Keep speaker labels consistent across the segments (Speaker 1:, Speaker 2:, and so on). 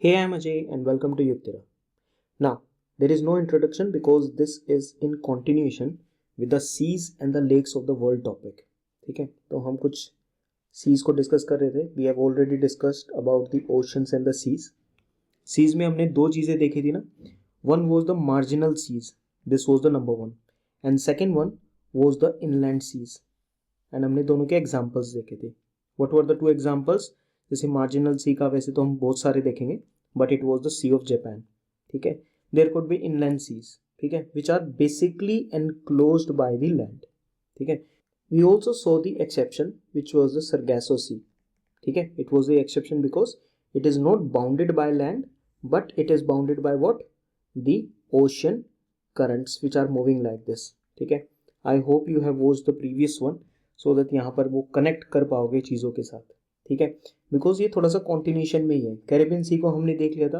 Speaker 1: Hey, I'm Ajay and welcome to Yuktira. Now, there is no introduction because this is in continuation with the seas and the lakes of the world topic. ठीक है, तो हम कुछ seas को discuss कर रहे थे. We have already discussed about the oceans and the seas. Seas में हमने दो चीज़ें देखी थी ना. One was the marginal seas. This was the number one. And second one was the inland seas. And हमने दोनों के examples देखे थे. What were the two examples? जैसे marginal sea का वैसे तो हम बहुत सारे देखेंगे, but it was the Sea of Japan. ठीक है, there could be inland seas, ठीक है, which are basically enclosed by the land. ठीक है, we also saw the exception which was the Sargasso Sea. ठीक है, it was the exception because it is not bounded by land but it is bounded by what? The ocean currents which are moving like this. ठीक है, I hope you have watched the previous one so that यहाँ पर वो connect कर पाओगे चीज़ों के साथ. ठीक है, बिकॉज ये थोड़ा सा कॉन्टिन्यूशन में ही है. कैरेबियन सी को हमने देख लिया था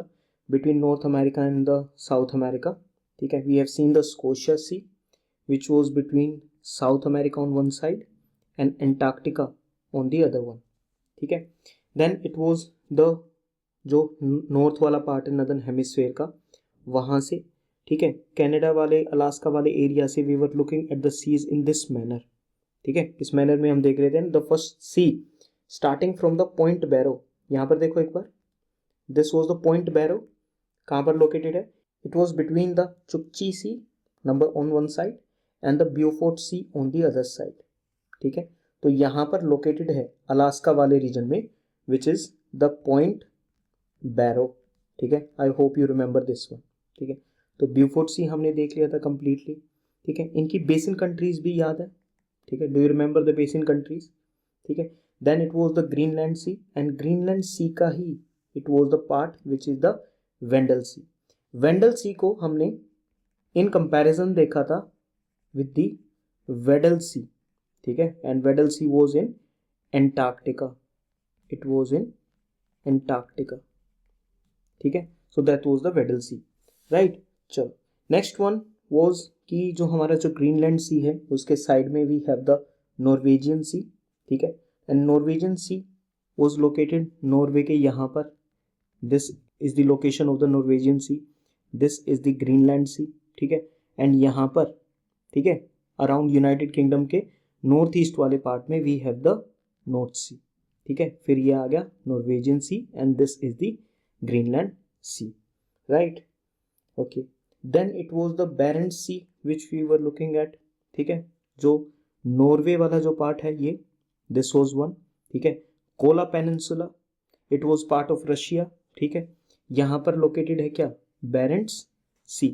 Speaker 1: between North America and the South America. ठीक है, we have seen the Scotia Sea which was between South America on one side and Antarctica on the other one. ठीक है, देन इट वॉज द जो north वाला part है northern hemisphere का, वहाँ से ठीक है कनाडा वाले अलास्का वाले एरिया से we were looking at the seas in this manner. ठीक है, इस मैनर में हम देख रहे थे the first sea starting from the point Barrow. यहाँ पर देखो एक बार, this was the point Barrow. कहाँ पर लोकेटेड है? It was between the Chukchi Sea number on one side and the Beaufort C on the other side. ठीक है, तो यहाँ पर लोकेटेड है अलास्का वाले रीजन में विच इज द पॉइंट बैरो. ठीक है, I hope you remember this one. ठीक है, तो ब्यूफोर्ट सी हमने देख लिया था कंप्लीटली. ठीक है, इनकी बेसिन कंट्रीज भी याद है. ठीक है, do you remember the basin countries? ठीक है, then it was the Greenland Sea and Greenland Sea का ही it was the part which is the Wendell Sea. Wendell Sea को हमने इन कंपैरिजन देखा था विद द वेडल सी. ठीक है, and Weddell Sea was in Antarctica. It was in Antarctica. ठीक है, so that was the Weddell Sea. Right, चलो next one was कि जो हमारा जो ग्रीनलैंड सी है उसके साइड में we have the Norwegian Sea. ठीक है, and Norwegian Sea was located Norway के यहाँ पर. This is the location of the Norwegian Sea. This is the Greenland Sea. ठीक है, एंड यहाँ पर ठीक है अराउंड यूनाइटेड किंगडम के नॉर्थ ईस्ट वाले पार्ट में वी हैव द नॉर्थ सी. ठीक है, फिर ये आ गया Norwegian Sea and this is the Greenland Sea. Right, okay, then it was the Barents Sea which we were looking at. ठीक है, जो नॉर्वे वाला जो पार्ट है ये दिस वॉज वन. ठीक है, Kola peninsula it was part of Russia. ठीक है, यहाँ पर लोकेटेड है क्या? Barents Sea.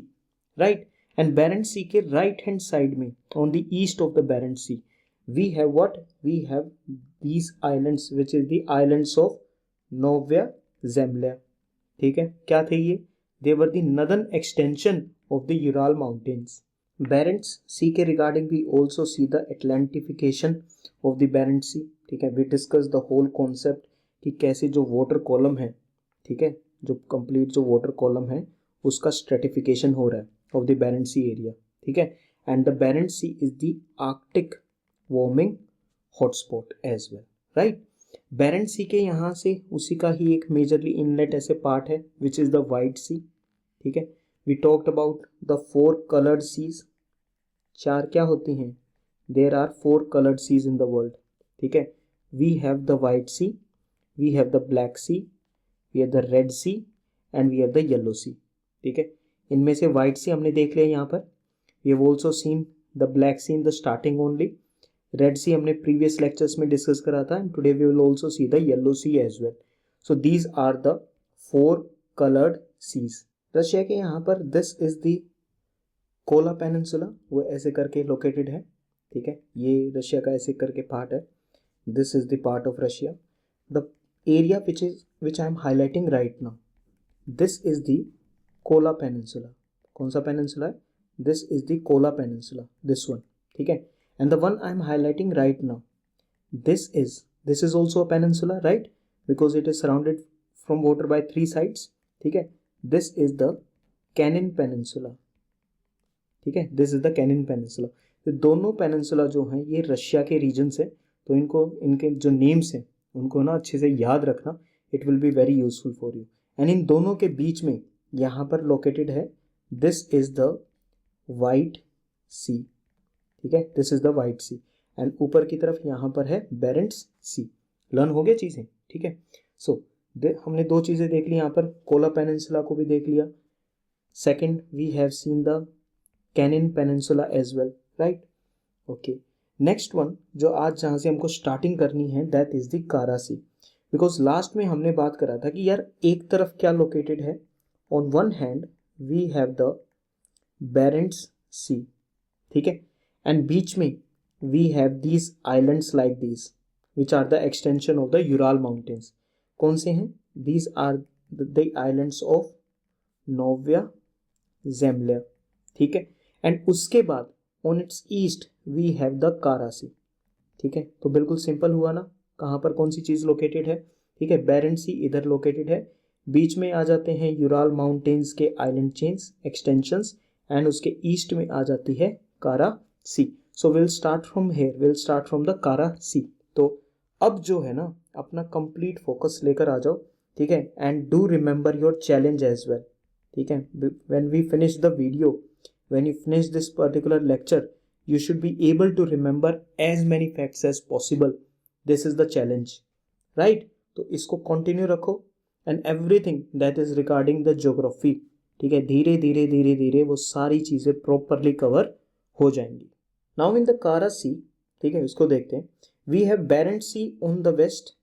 Speaker 1: Right, and Barents Sea के राइट हैंड साइड में on the east of the Barents Sea we have what? We have these islands which is the islands of Novaya Zemlya. ठीक है, क्या थे ये? They were the northern extension of the Ural Mountains. Barents Sea के regarding we also see the Atlantification of the Barents Sea. ठीक है, we discuss the whole concept कि कैसे जो water column है, ठीक है, जो complete जो water column है उसका stratification हो रहा है of the Barents Sea area. ठीक है, and the Barents Sea is the Arctic warming hotspot as well. Right? Barents Sea के यहाँ से उसी का ही एक मेजरली इनलेट ऐसे पार्ट है विच इज़ द वाइट सी. ठीक है, we talked about the 4 coloured seas. 4 क्या होती हैं? There are 4 coloured seas in the world. ठीक है, we have the White Sea, we have the black Sea, we have the red Sea and we have the yellow सी. ठीक है, इनमें से white सी हमने देख लिया यहाँ पर. We have also seen the black Sea in the starting only. Red Sea हमने प्रीवियस लेक्चर्स में डिस्कस करा था and today we will also see the yellow Sea as well. So these are the 4 coloured seas. Russia के यहाँ पर this is the Kola peninsula, वो ऐसे करके लोकेटेड है. ठीक है, ये रशिया का ऐसे करके पार्ट है. This is the part of Russia. The area which I am highlighting right now, this is the Kola peninsula. कौन सा पेनिनसुला है? This is the Kola peninsula, this one. ठीक है, and the one I am highlighting right now, this is also a peninsula, right? Because it is surrounded from water by 3 sides. ठीक है, this is the Cannon Peninsula. ठीक है, this is the Cannon Peninsula. तो दोनों peninsula जो हैं ये Russia के रीजन्स है, तो इनको इनके जो नेम्स हैं उनको ना अच्छे से याद रखना. It will be very useful for you. And इन दोनों के बीच में यहाँ पर लोकेटेड है, दिस इज द वाइट सी, ठीक है, this is the White Sea, and ऊपर की तरफ यहाँ पर है बेरेंट्स सी। लर्न हो गया चीज़ें, ठीक है। सो हमने दो चीज़ें देख ली यहाँ पर, कोला पेनिनसुला को भी देख लिया। Second, we have seen the Kanin Peninsula as well, right, okay. Next one जो आज जहाँ से हमको स्टार्टिंग करनी है, that is the Kara C. Because last में हमने बात करा था कि यार एक तरफ क्या लोकेटेड है, on one hand we have the Barents Sea, ठीक है, एंड बीच में we have these islands like these which are the extension of the Ural mountains. कौन से हैं? These are the islands of Novaya Zemlya, ठीक है, एंड उसके बाद on its east we have the Kara Sea, ठीक है। तो बिल्कुल सिंपल हुआ ना, कहाँ पर कौन सी चीज़ लोकेटेड है, ठीक है, बेरेंट्स सी इधर लोकेटेड है, बीच में आ जाते हैं यूराल माउंटेन्स के आइलैंड चेन्स एक्सटेंशंस, एंड उसके ईस्ट में आ जाती है Kara Sea. So will start from here, will start from the Kara Sea. तो अब जो है ना, अपना कंप्लीट फोकस लेकर आ जाओ, ठीक है, and do remember your challenge as well, ठीक है। When we finish the video, when you finish this particular lecture, you should be able to remember as many facts as possible. This is the challenge, right? तो इसको continue रखो, and everything that is regarding the geography, ठीक है, धीरे धीरे धीरे धीरे वो सारी चीज़ें प्रॉपरली कवर हो जाएंगी। Now in the Kara Sea, ठीक है, इसको देखते हैं। We have Barents Sea on the west,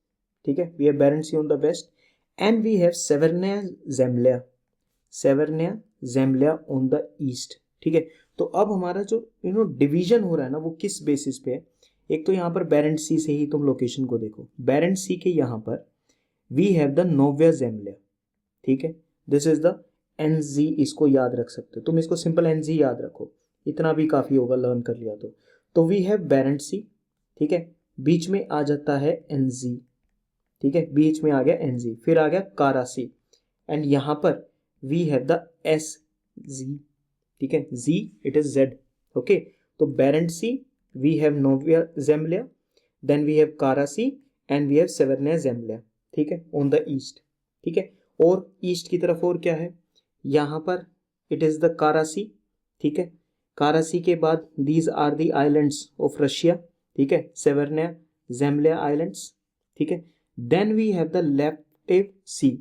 Speaker 1: ठीक है, we have Barents Sea on the west, and we have Severnaya Zemlya, Severnaya Zemlya on the east, ठीक है। तो अब हमारा जो डिवीजन हो रहा है ना, वो किस बेसिस पे है? एक तो यहाँ पर बेरेंट सी से ही तुम लोकेशन को देखो, बेरेंट सी के यहाँ पर वी हैव द नोव्या ज़ेम्ल्या, ठीक है, दिस इज द एनजी, इसको याद रख सकते हो तुम, इसको सिंपल एनजी याद रखो, इतना भी काफ़ी होगा, लर्न कर लिया तो वी हैव बेरेंट सी, ठीक है, बीच में आ जाता है एनजी, ठीक है, बीच में आ गया एनजी, फिर आ गया कारा सी, एंड यहाँ पर we have the S G, ठीक है, G it is Z, okay. तो Barents Sea, we have Novaya Zemlya, then we have Kara C, and we have Severnaya Zemlya, ठीक है, ऑन द ईस्ट, ठीक है। और ईस्ट की तरफ और क्या है, यहाँ पर it is the Kara Sea, ठीक है, कारा सी के बाद these are the islands of Russia, ठीक है, सेवर्निया ज़ेम्ल्या आइलैंड्स, ठीक है। Then we have the Laptev sea,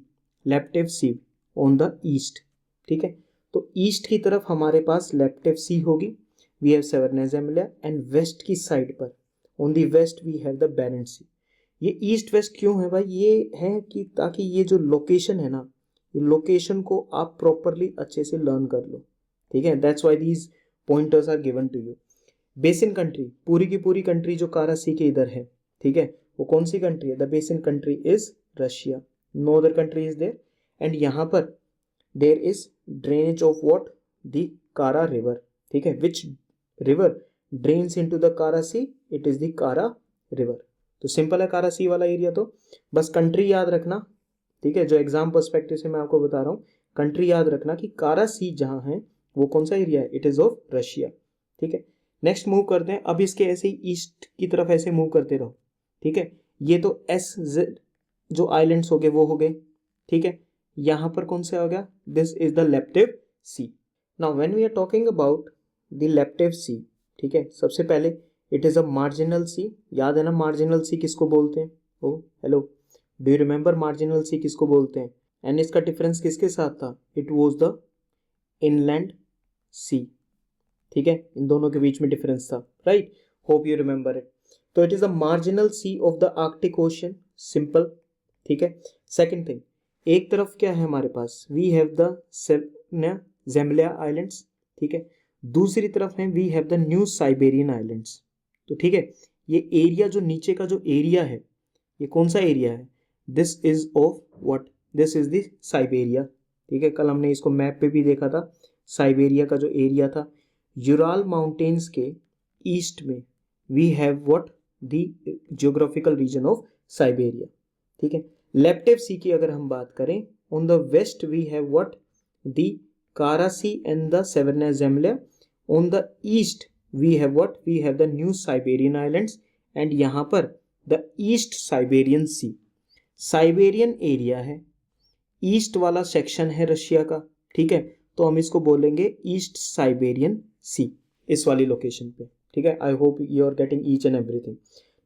Speaker 1: Laptev sea on the east, ठीक है। तो ईस्ट की तरफ हमारे पास लेप्टिव सी होगी, we have Severnaya Zemlya, and west की साइड पर on the west we have the Barents sea. ये ईस्ट वेस्ट क्यों है भाई? ये है कि ताकि ये जो लोकेशन है ना, ये लोकेशन को आप प्रॉपरली अच्छे से लर्न कर लो, ठीक है, that's why these pointers are given to you. Basin country, पूरी की पूरी कंट्री जो कारा सी के इधर है, ठीक है, वो कौन सी कंट्री है? The basin country is Russia, no other country is there, and यहाँ पर there is drainage of what? The Kara river, ठीक है, which river drains into the Kara Sea? It is the Kara river. तो simple है Kara सी वाला area, तो बस country याद रखना, ठीक है, जो एग्जाम पर्सपेक्टिव से मैं आपको बता रहा हूँ, कंट्री याद रखना कि कारा सी जहाँ है वो कौन सा एरिया है, इट इज ऑफ रशिया, ठीक है। नेक्स्ट मूव करते हैं, अब इसके ऐसे ही ईस्ट की तरफ ऐसे मूव करते रहो, ठीक है। ये तो एस जेड जो आइलैंड्स हो गए वो हो गए, ठीक है, यहाँ पर कौन सा हो गया? This is the Laptev sea. Now when we are talking about the Laptev sea, ठीक है, सबसे पहले it is a marginal sea, याद है ना मार्जिनल सी किसको बोलते हैं? Oh hello, do you remember marginal sea किसको बोलते हैं? एंड इसका डिफरेंस किसके साथ था? It was the inland sea, ठीक है, इन दोनों के बीच में डिफरेंस था, right, hope you remember it. तो it is a marginal sea of the Arctic Ocean, simple, ठीक है। सेकेंड थिंग, एक तरफ क्या है हमारे पास? We have the Severnaya Zemlya islands, ठीक है, दूसरी तरफ है we have the new Siberian Islands. तो ठीक है, ये एरिया जो नीचे का जो एरिया है, ये कौन सा एरिया है? This is of what? This is the Siberia, ठीक है, कल हमने इसको मैप पे भी देखा था, साइबेरिया का जो एरिया था, यूराल माउंटेन्स के ईस्ट में we have what? The geographical region of Siberia, ठीक है। लेप्टिव सी की अगर हम बात करें, on the west we have what? The Kara C and the Severnaya Zemlya, on the east we have what? We have the new Siberian islands, and यहाँ पर the east Siberian sea, Siberian area है, east वाला section है Russia का, ठीक है, तो हम इसको बोलेंगे ईस्ट साइबेरियन सी, इस वाली लोकेशन पे, ठीक है। I hope you are getting each and everything.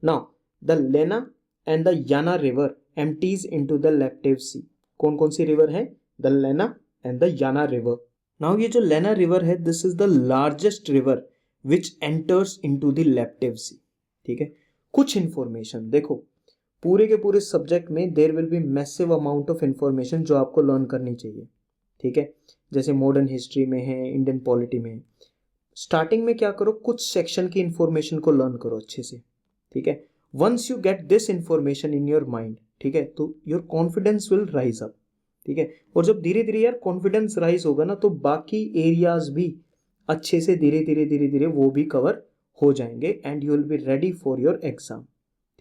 Speaker 1: Now the Lena and the Yana river empties into the Laptev sea. कौन कौन सी रिवर है? The Lena and the Yana river. Now ये जो लेना रिवर है, this is the largest river which enters into the Laptev sea, ठीक है। कुछ इंफॉर्मेशन देखो, पूरे के पूरे सब्जेक्ट में there will be massive amount of information जो आपको लर्न करनी चाहिए, ठीक है। जैसे मॉडर्न हिस्ट्री में है, इंडियन पॉलिटी में है। स्टार्टिंग में क्या करो, कुछ सेक्शन की इंफॉर्मेशन को लर्न करो अच्छे से, ठीक है। Once you get this information in your mind, ठीक है, तो your confidence will rise up, ठीक है। और जब धीरे धीरे यार कॉन्फिडेंस राइज होगा ना, तो बाकी एरियाज भी अच्छे से धीरे धीरे धीरे धीरे वो भी कवर हो जाएंगे and you will be ready for your exam,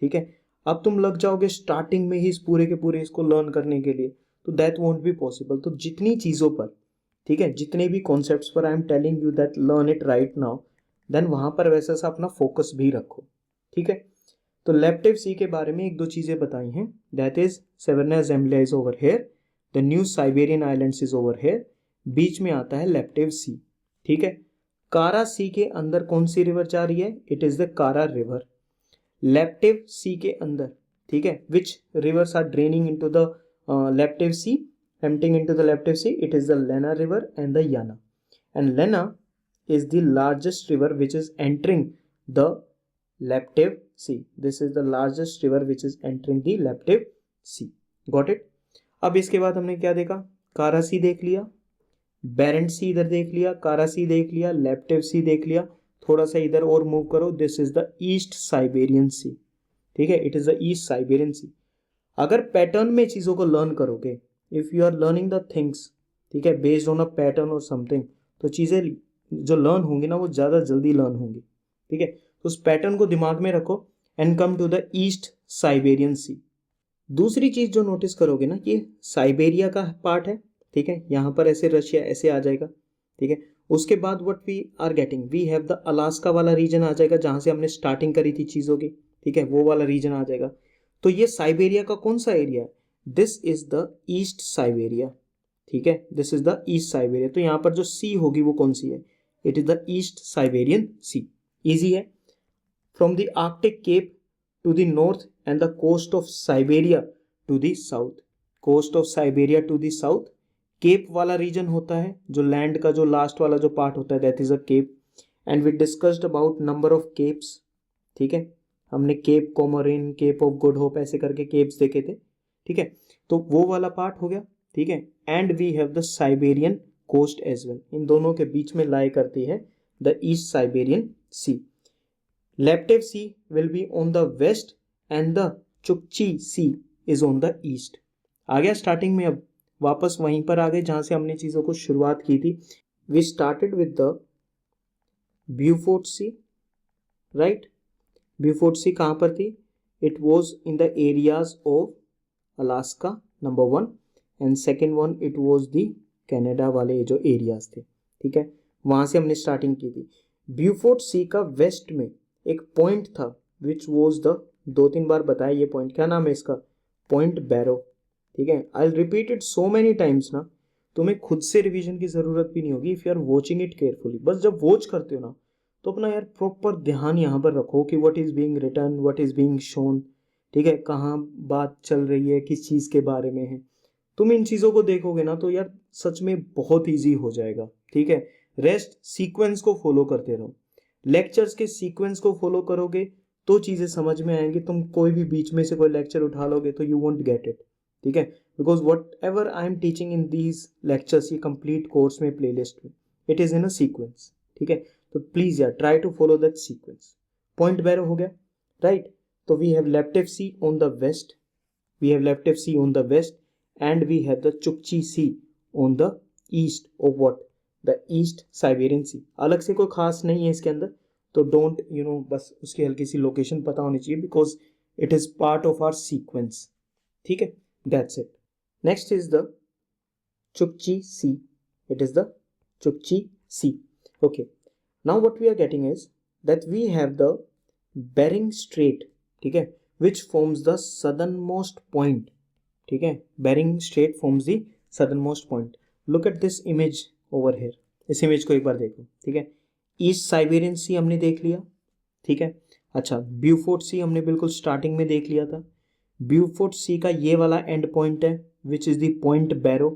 Speaker 1: ठीक है। अब तुम लग जाओगे स्टार्टिंग में ही इस पूरे के पूरे इसको लर्न करने के लिए, तो दैट वोंट बी पॉसिबल। तो जितनी चीज़ों पर, ठीक है, जितने भी कॉन्सेप्ट्स पर I am telling you that learn it right now, then वहाँ पर वैसा सा अपना फोकस भी रखो, ठीक है। तो लेप्टिव सी के बारे में एक दो चीज़ें बताई हैं, that is Severnaya Zemlya is over here, the new Siberian islands is over here, बीच में आता है लेप्टिव सी, ठीक है। कारा सी के अंदर कौन सी रिवर जा रही है? It is the Kara river. Laptev sea के अंदर, ठीक है, which rivers are draining into the Laptev sea, emptying into the leptive sea, it is the Lena river and the Yana, and Lena is the largest river which is entering the leptive sea. This is the largest river which is entering the leptive sea. Got it? अब इसके बाद हमने क्या देखा? कारा सी देख लिया, बेरेंट सी इधर देख लिया, कारा सी देख लिया, लेप्टिव सी देख लिया। थोड़ा सा इधर और मूव करो, this is the east Siberian sea, ठीक है, it is the east Siberian sea. अगर पैटर्न में चीज़ों को लर्न करोगे, if you are learning the things, ठीक है, बेस्ड ऑन अ पैटर्न और समथिंग, तो चीज़ें जो लर्न होंगी ना वो ज़्यादा जल्दी लर्न होंगी, ठीक है। तो उस पैटर्न को दिमाग में रखो and come to the east Siberian sea. दूसरी चीज़ जो नोटिस करोगे ना, ये साइबेरिया का पार्ट है, ठीक है, यहाँ पर ऐसे रशिया ऐसे आ जाएगा, ठीक है। उसके बाद what we are getting, we have the Alaska वाला रीजन आ जाएगा, जहाँ से हमने स्टार्टिंग करी थी चीज़ों की, ठीक है, वो वाला रीजन आ जाएगा। तो ये साइबेरिया का कौन सा एरिया है? This is the east Siberia, ठीक है, this is the east Siberia. तो यहाँ पर जो सी होगी वो कौन सी है? It is the east Siberian sea. Easy है। From the Arctic cape to the north and the coast of Siberia to the south, coast of Siberia to the south, cape वाला रीजन होता है, जो लैंड का जो last वाला जो part होता है, that is a cape. And we discussed about number of capes, ठीक है, हमने Cape Comorin, Cape of Good Hope ऐसे करके केप्स देखे थे, ठीक है। तो वो वाला पार्ट हो गया, ठीक है। And we have the Siberian coast as well, इन दोनों के बीच में लाई करती है the east Siberian sea. Laptev sea will be on the west and the Chukchi sea is on the east. आ गया स्टार्टिंग में, अब वापस वहीं पर आ गए जहां से हमने चीज़ों को शुरुआत की थी। We started with the Beaufort sea, right. Beaufort sea कहाँ पर थी? It was in the areas of Alaska, number 1, and second one it was the Canada वाले जो एरियाज थे, ठीक है, वहाँ से हमने स्टार्टिंग की थी। ब्यूफोर्ट सी का वेस्ट में एक पॉइंट था विच वॉज द, 2-3 बार बताया ये पॉइंट, क्या नाम है इसका? पॉइंट बैरो, ठीक है। I will repeat it so many times ना, तुम्हें खुद से रिवीजन की ज़रूरत भी नहीं होगी if you are watching it carefully. बस जब वॉच करते हो ना, तो अपना यार प्रॉपर ध्यान यहाँ पर रखो कि what is being written, what is being shown, ठीक है, कहाँ बात चल रही है, किस चीज़ के बारे में है। तुम इन चीज़ों को देखोगे ना तो यार सच में बहुत ईजी हो जाएगा, ठीक है। रेस्ट सीक्वेंस को फॉलो करते रहो, लेक्चर्स के सीक्वेंस को फॉलो करोगे तो चीज़ें समझ में आएंगी। तुम कोई भी बीच में से कोई लेक्चर उठा लोगे तो यू वोंट गेट इट, ठीक है, because whatever I am teaching in these lectures, ये कंप्लीट कोर्स में प्लेलिस्ट में, it is in a sequence, ठीक है। तो प्लीज़ यार try to follow that sequence. Point Barrow हो गया, राइट। तो we have Laptev sea on the west, we have Laptev sea on the west, and we have the Chukchi sea on the east of what, the east Siberian sea. अलग से कोई खास नहीं है इसके अंदर, तो डोंट यू नो, बस उसकी हल्की सी लोकेशन पता होनी चाहिए because it is part of our sequence, ठीक है, that's it. Next is the Chukchi Sea, it is the Chukchi Sea, okay. Now what we are getting is that we have the Bering Strait, ठीक है, which forms the southern most point, ठीक है, Bering straight forms the southern most point. Look at this image over here, इस image को एक बार देखो, ठीक है। ईस्ट साइबेरियन सी हमने देख लिया, ठीक है। अच्छा, ब्यूफोर्ट सी हमने बिल्कुल स्टार्टिंग में देख लिया था। ब्यूफोर्ट सी का ये वाला एंड पॉइंट है which is the point Barrow,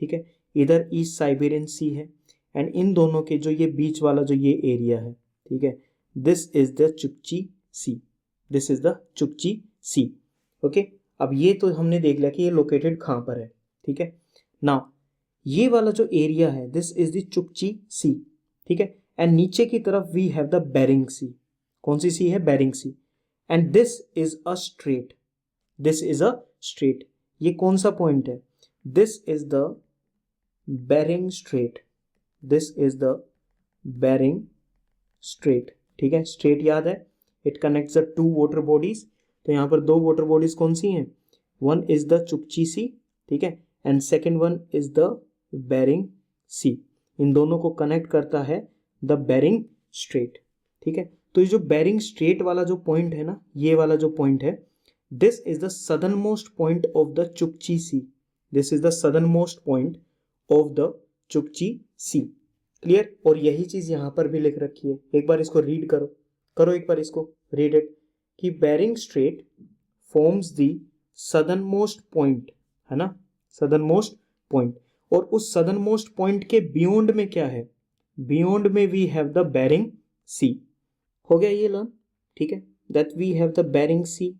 Speaker 1: ठीक है। इधर ईस्ट साइबेरियन सी है एंड इन दोनों के जो ये बीच वाला जो ये एरिया है, ठीक है, this is the Chukchi sea, this is the Chukchi sea. Okay, अब ये तो हमने देख लिया कि ये लोकेटेड कहाँ पर है, ठीक है। नाउ ये वाला जो एरिया है दिस इज द चुकची सी, ठीक है। एंड नीचे की तरफ we have the Bering Sea, कौन सी सी है, Bering Sea. And this is a strait, this is a strait, ये कौन सा पॉइंट है, this is the Bering Strait, this is the Bering Strait, ठीक है। स्ट्रेट याद है, it connects the two water bodies, तो यहाँ पर दो वाटर बॉडीज कौन सी हैं, वन इज द चुकची सी, ठीक है, and second one is the Bering sea. इन दोनों को कनेक्ट करता है द बेरिंग स्ट्रेट, ठीक है। तो ये जो बेरिंग स्ट्रेट वाला जो पॉइंट है ना, ये वाला जो पॉइंट है, this is the southern most point of the Chukchi sea, this is the southern most point of the Chukchi sea. Clear. और यही चीज यहां पर भी लिख रखी है, एक बार इसको रीड करो, करो एक बार इसको रीड इट, कि Bering straight forms the southern most point, है ना, सदर्न मोस्ट पॉइंट। और उस सदर्न मोस्ट पॉइंट के बियॉन्ड में क्या है, बियॉन्ड में we have the Bering sea. हो गया ये लर्न, ठीक है, that we have the Bering sea,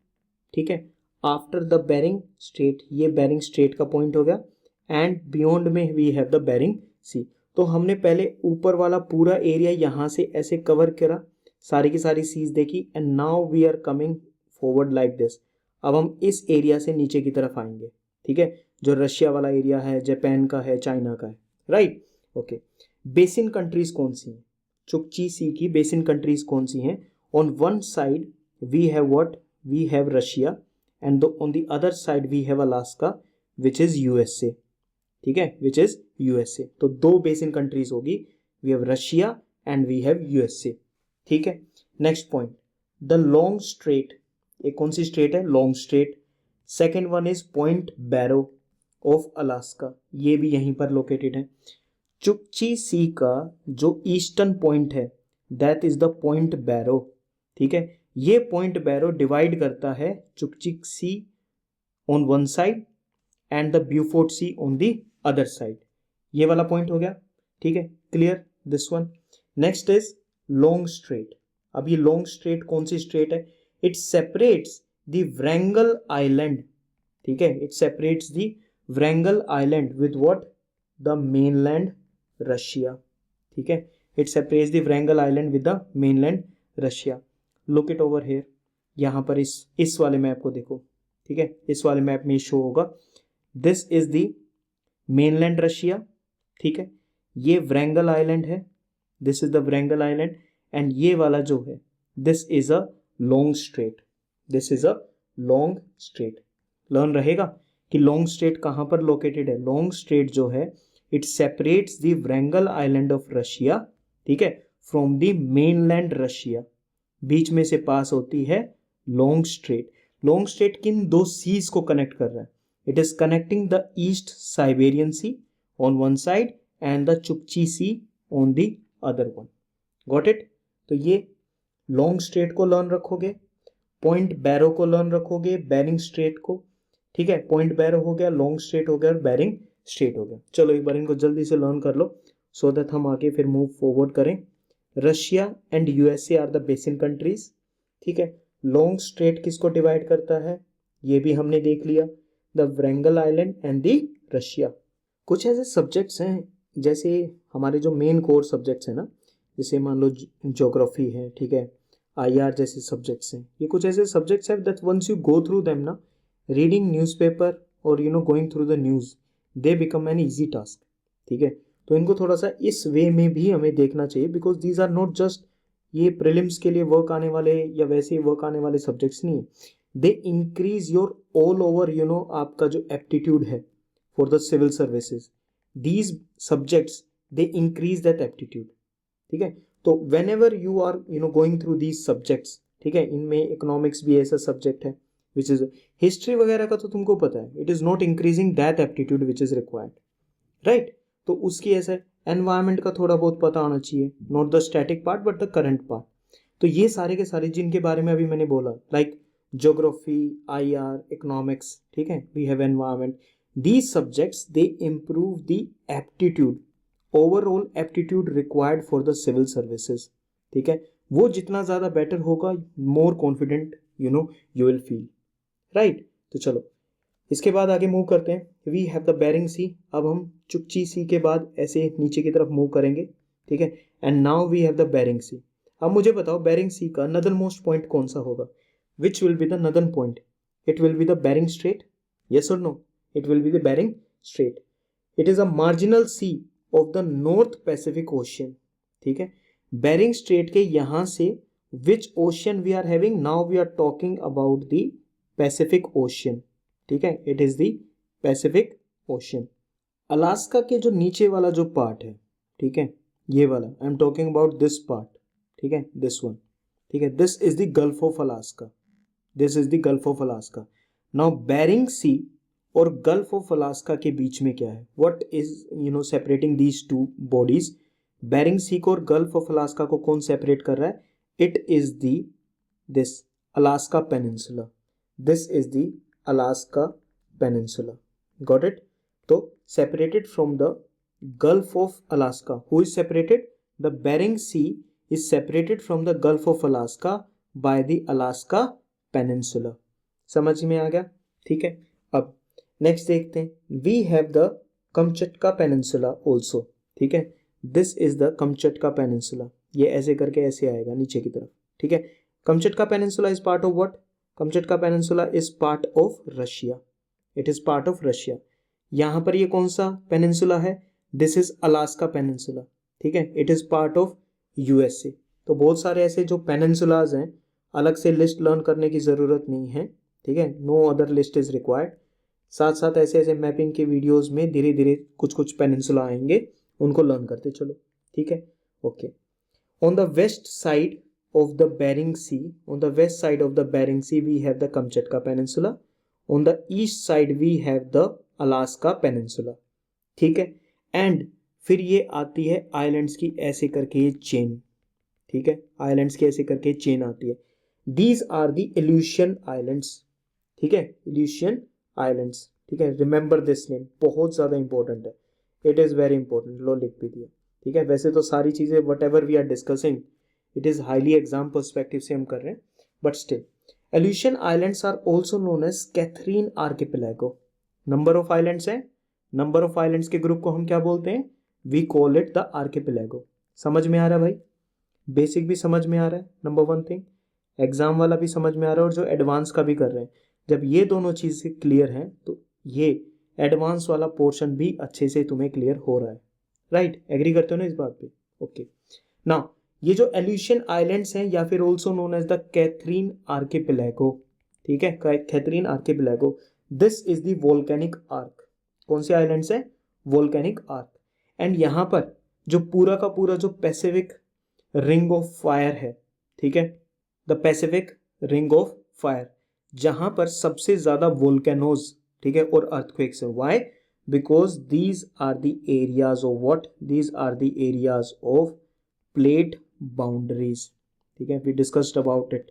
Speaker 1: ठीक है। आफ्टर द बेरिंग स्ट्रेट, ये बेरिंग स्ट्रेट का पॉइंट हो गया, एंड बियॉन्ड में we have the Bering sea. तो हमने पहले ऊपर वाला पूरा एरिया यहां से ऐसे कवर करा, सारी की सारी सीज देखी, and now we are coming forward like this. अब हम इस एरिया से नीचे की तरफ आएंगे, ठीक है, जो रशिया वाला एरिया है, जापान का है, चाइना का है, राइट। ओके, बेसिन कंट्रीज कौन सी हैं, चुकची सी की बेसिन कंट्रीज कौन सी हैं, on one side we have what, we have Russia, and on the other side we have Alaska which is USA, ठीक है, विच इज यूएसए। तो दो बेसिन कंट्रीज होगी, we have Russia and we have USA, ठीक है। Next point, the Long Strait, एक कौन सी स्ट्रेट है, Long Strait. Second one is Point Barrow of Alaska, ये भी यहीं पर लोकेटेड है। चुकची सी का जो ईस्टर्न पॉइंट है that is the point Barrow, ठीक है। ये पॉइंट बैरो डिवाइड करता है Chukchi sea on one side and the Beaufort C on the other side, ये वाला पॉइंट हो गया, ठीक है, clear this one. Next is Long strait. अब ये लॉन्ग स्ट्रेट कौन सी स्ट्रेट है, it separates the Wrangel island, ठीक है, it separates the Wrangel island with what, the mainland Russia, ठीक है, it separates the Wrangel island with the mainland Russia. Look it over here, यहाँ पर इस वाले मैप को देखो, ठीक है, इस वाले मैप में शो होगा, this is the mainland Russia, ठीक है, ये व्रैंगल आइलैंड है, this is the Wrangel island, and ये वाला जो है this is a Long strait, this is a Long strait. Learn रहेगा कि लॉन्ग स्ट्रेट कहाँ पर लोकेटेड है, लॉन्ग स्ट्रेट जो है it separates the Wrangel island of Russia, ठीक है, फ्रॉम द मेनलैंड रशिया, बीच में से पास होती है लॉन्ग स्ट्रेट। लॉन्ग स्ट्रेट किन दो सीज को कनेक्ट कर रहा है, it is connecting the east Siberian sea on one side and the Chukchi sea on the other one. Got it. तो ये लॉन्ग स्ट्रेट को लर्न रखोगे, पॉइंट बैरो को लर्न रखोगे, बेरिंग स्ट्रेट को, ठीक है, पॉइंट बैरो हो गया, लॉन्ग स्ट्रेट हो गया और बेरिंग स्ट्रेट हो गया। चलो एक बार इनको जल्दी से लर्न कर लो सो दैट हम आगे फिर मूव फॉरवर्ड करें। Russia and USA are the basin countries, ठीक है। लॉन्ग स्ट्रेट किसको डिवाइड करता है, ये भी हमने देख लिया, the Wrangel island and the Russia. कुछ ऐसे सब्जेक्ट्स हैं जैसे हमारे जो मेन कोर सब्जेक्ट्स हैं ना, जैसे मान लो ज्योग्राफी है, ठीक है, आईआर जैसे सब्जेक्ट्स हैं, ये कुछ ऐसे सब्जेक्ट्स हैं that once you go through them ना, रीडिंग न्यूज़पेपर और going through the news, they become an easy task, ठीक है। तो इनको थोड़ा सा इस वे में भी हमें देखना चाहिए, because these are not just ये प्रीलिम्स के लिए वर्क आने वाले या वैसे ही वर्क आने वाले सब्जेक्ट्स नहीं है, they increase your all over आपका जो एप्टीट्यूड है for the civil services, these subjects they increase that aptitude, ठीक है। तो whenever you are going through these subjects, ठीक है, इनमें इकोनॉमिक्स भी ऐसा सब्जेक्ट है, विच इज हिस्ट्री वगैरह का तो तुमको पता है, it is not increasing that aptitude which is required, right. तो उसकी ऐसा एनवायरमेंट का थोड़ा बहुत पता होना चाहिए, not the static part but the current part. तो ये सारे के सारे जिनके बारे में अभी मैंने बोला, लाइक ज्योग्राफी, IR, इकोनॉमिक्स, ठीक है, we have environment, these subjects they improve the aptitude, overall aptitude required for the civil services, ठीक है। वो जितना ज़्यादा बेटर होगा, more confident you will feel, right. तो चलो इसके बाद आगे मूव करते हैं। वी हैव द बेरिंग सी, अब हम चुकची सी के बाद ऐसे नीचे की तरफ मूव करेंगे, ठीक है। And now we have the Bering सी। अब मुझे बताओ बेरिंग सी का नदर्न मोस्ट पॉइंट कौन सा होगा, which will be the northern point? It will be the Bering strait, yes और no? It will be the Bering strait. It is a marginal sea of the north Pacific ocean, ठीक है। Bering strait के यहां से which ocean we are having, now we are talking about the Pacific ocean, ठीक है। It is the Pacific ocean. Alaska के जो नीचे वाला जो पार्ट है, ठीक है, ये वाला, I am talking about this part, ठीक है, दिस वन, ठीक है, this is the gulf of Alaska, this is the gulf of Alaska. Now Bering sea और गल्फ ऑफ अलास्का के बीच में क्या है, what is separating these two bodies? Bering sea को और गल्फ ऑफ अलास्का को कौन सेपरेट कर रहा है? It is the this Alaska peninsula, this is the Alaska Peninsula, got it? So separated from the Gulf of Alaska, who is separated? The Bering Sea is separated from the Gulf of Alaska by the Alaska Peninsula. समझ में आ गया, ठीक है। अब next देखते हैं, we have the Kamchatka Peninsula also, ठीक है। This is the Kamchatka Peninsula, ये ऐसे करके ऐसे आएगा नीचे की तरफ, ठीक है। Kamchatka Peninsula is part of what? Kamchatka Peninsula is part of Russia. It is part of Russia. यहाँ पर ये कौन सा पेनिनसुला है? This is Alaska Peninsula, ठीक है। It is part of USA. तो बहुत सारे ऐसे जो पेनिनसुलाज हैं, अलग से लिस्ट लर्न करने की ज़रूरत नहीं है, ठीक है। No other list is required. साथ साथ ऐसे ऐसे मैपिंग के वीडियोज़ में धीरे धीरे कुछ कुछ पेनिनसुला आएंगे, उनको लर्न करते चलो, ठीक है, okay. On the west side of the Bering Sea, on the west side of the Bering Sea we have the Kamchatka Peninsula, on the east side we have the Alaska Peninsula, ठीक है। And फिर ये आती है islands की ऐसे करके ये चेन, ठीक है, आइलैंड्स की ऐसे करके चेन आती है। दीज आर द इल्यूशियन आइलैंड्स, ठीक है, इल्यूशियन आइलैंड्स, ठीक है। रिमेंबर दिस नेम, बहुत ज़्यादा इंपॉर्टेंट है, इट इज़ वेरी इंपॉर्टेंट, लो लिख भी दिया, ठीक है। वैसे तो सारी चीज़ें whatever we are discussing, it is highly exam perspective से हम कर रहे हैं, but still Aleutian islands are also known as Catherine archipelago. Number of islands हैं, नंबर ऑफ आइलैंड्स के ग्रुप को हम क्या बोलते हैं? We call it the archipelago. समझ में आ रहा है भाई? बेसिक भी समझ में आ रहा है, नंबर वन थिंग, एग्जाम वाला भी समझ में आ रहा है, और जो एडवांस का भी कर रहे हैं, जब ये दोनों चीज़ें क्लियर हैं तो ये एडवांस वाला पोर्शन भी अच्छे से तुम्हें क्लियर हो रहा है, राइट? एग्री करते हो ना इस बात पे? ओके। नाउ ये जो एल्यूशियन आइलैंड्स हैं, या फिर also known as the Catherine archipelago, ठीक है, Catherine archipelago, this is the volcanic arc. कौन से आइलैंड्स हैं? Volcanic arc. एंड यहाँ पर जो पूरा का पूरा जो पैसिफिक रिंग ऑफ फायर है, ठीक है, the Pacific ring of fire, जहां पर सबसे ज्यादा वोल्केनोज, ठीक है, और अर्थक्वेक्स है। Why? Because these are the areas of what? These are the areas of plate boundaries, ठीक है, वी डिस्कस्ड अबाउट इट,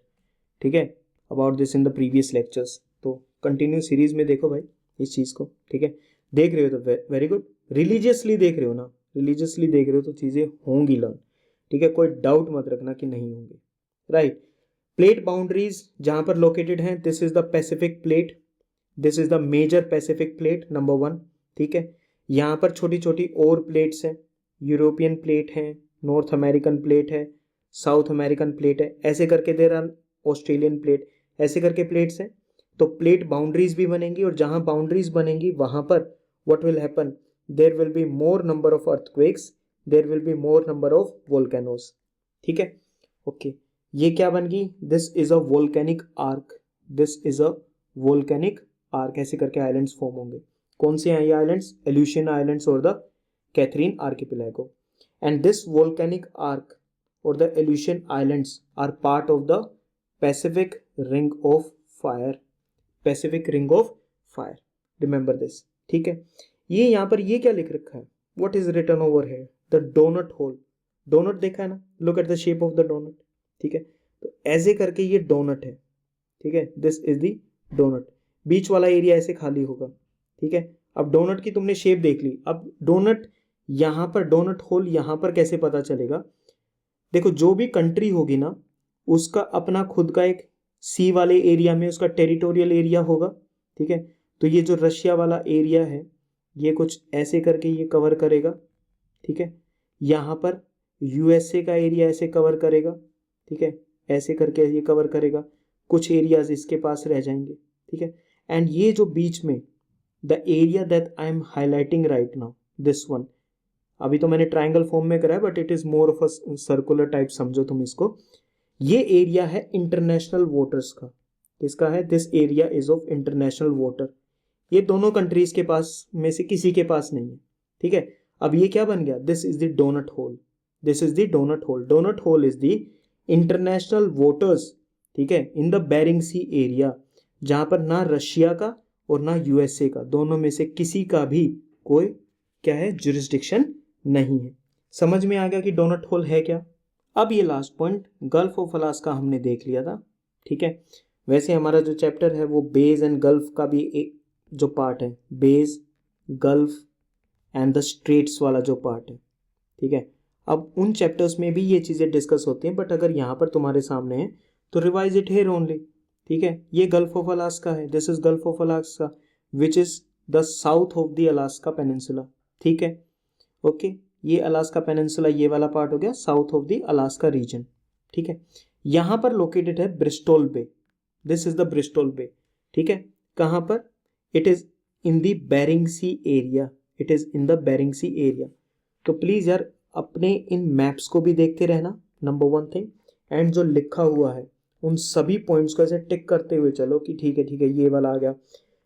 Speaker 1: ठीक है, about this in the previous lectures. तो कंटिन्यू सीरीज में देखो भाई इस चीज़ को, ठीक है। देख रहे हो तो वेरी गुड, रिलीजियसली देख रहे हो ना, रिलीजियसली देख रहे हो तो चीज़ें होंगी लर्न, ठीक है, कोई डाउट मत रखना कि नहीं होंगे, राइट। प्लेट बाउंड्रीज जहां पर लोकेटेड हैं, this is the Pacific Plate, this is the major Pacific Plate number one, ठीक है। यहाँ पर छोटी छोटी और प्लेट्स हैं, यूरोपियन प्लेट हैं, नॉर्थ अमेरिकन प्लेट है, साउथ अमेरिकन प्लेट है, ऐसे करके देर आर ऑस्ट्रेलियन प्लेट, ऐसे करके प्लेट्स हैं। तो प्लेट बाउंड्रीज भी बनेंगी, और जहां बाउंड्रीज बनेंगी वहां पर what will happen? There will be more number of earthquakes, there will be more number of volcanoes, ठीक है, ओके। ये क्या बन गई? This is a volcanic arc, this is a volcanic arc, ऐसे करके आइलैंड्स फॉर्म होंगे। कौन से हैं ये आइलैंड्स? एल्यूशियन आइलैंड्स और the Catherine archipelago. And this volcanic arc or the Aleutian Islands are part of the Pacific Ring of Fire, Pacific ring of fire, remember this, ठीक है। ये यहाँ पर ये क्या लिख रखा है, what is written over here, the donut hole, donut देखा है ना, look at the shape of the donut, ठीक है। तो ऐसे करके ये डोनट है, ठीक है, दिस इज द डोनट, बीच वाला एरिया ऐसे खाली होगा, ठीक है। अब डोनट की तुमने शेप देख ली, अब डोनट यहाँ पर, डोनट होल यहाँ पर कैसे पता चलेगा, देखो जो भी कंट्री होगी ना उसका अपना खुद का एक सी वाले एरिया में उसका टेरिटोरियल एरिया होगा, ठीक है। तो ये जो रशिया वाला एरिया है ये कुछ ऐसे करके ये कवर करेगा, ठीक है। यहाँ पर यूएसए का एरिया ऐसे कवर करेगा, ठीक है, ऐसे करके ये कवर करेगा, कुछ एरियाज इसके पास रह जाएंगे, ठीक है। एंड ये जो बीच में the area that I am highlighting right now, this one, अभी तो मैंने ट्राइंगल फॉर्म में करा है but it is more of a circular type समझो तुम इसको, ये एरिया है इंटरनेशनल वोटर्स का, किसका है, this area is of international voter, ये दोनों कंट्रीज के पास में से किसी के पास नहीं है, ठीक है। अब ये क्या बन गया, this is the donut hole, this is the donut hole, donut hole is the international waters, ठीक है, in the Bering C area, जहां पर ना रशिया का और ना यूएसए का, दोनों में से किसी का भी कोई क्या है, जुरिस्डिक्शन नहीं है। समझ में आ गया कि डोनट होल है क्या। अब ये last point, gulf of Alaska हमने देख लिया था, ठीक है। वैसे हमारा जो चैप्टर है वो बेज एंड गल्फ का भी एक जो पार्ट है, bays, gulf and the straits वाला जो पार्ट है, ठीक है। अब उन चैप्टर्स में भी ये चीज़ें डिस्कस होती हैं, बट अगर यहाँ पर तुम्हारे सामने है तो रिवाइज इट हेयर ओनली, ठीक है। ये गल्फ ऑफ अलास्का है, this is gulf of Alaska which is the south of the Alaska peninsula, ठीक है, ओके। ये अलास्का पेनिनसुला ये वाला पार्ट हो गया south of the Alaska region, ठीक है। यहाँ पर लोकेटेड है Bristol bay, this is the Bristol bay, ठीक है। कहाँ पर, it is in the Bering C area, it is in the Bering C area. तो प्लीज यार अपने इन मैप्स को भी देखते रहना, नंबर वन थिंग, एंड जो लिखा हुआ है उन सभी पॉइंट्स को ऐसे टिक करते हुए चलो कि ठीक है ये वाला आ गया।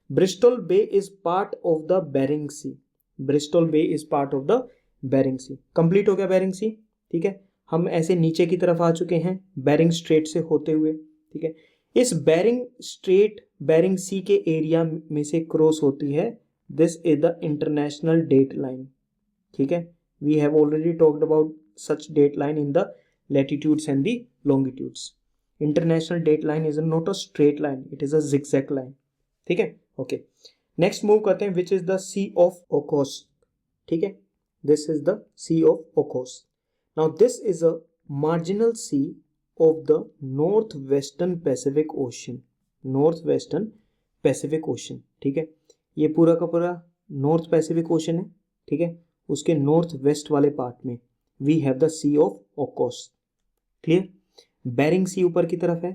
Speaker 1: Bristol Bay is part of the Bering Sea, Bristol Bay is part of the Bering Sea, complete हो गया बेरिंग सी, ठीक है। हम ऐसे नीचे की तरफ आ चुके हैं बेरिंग स्ट्रेट से होते हुए, ठीक है। इस बेरिंग स्ट्रेट बेरिंग सी के एरिया में से क्रॉस होती है, this is the international date line, ठीक है। We have already talked about such date line in the latitudes and the longitudes. International date line is not a straight line, it is a zigzag line, ठीक है, okay. Next move करते हैं, which is the C of Okhotsk, ठीक है, this is the C of Okhotsk. Now this is a marginal sea of the northwestern Pacific Ocean, northwestern Pacific Ocean, ठीक है। ये पूरा का पूरा नॉर्थ पैसिफिक ओशन है, ठीक है। उसके नॉर्थ वेस्ट वाले पार्ट में we have the C of Okhotsk, clear. Bering sea ऊपर की तरफ है,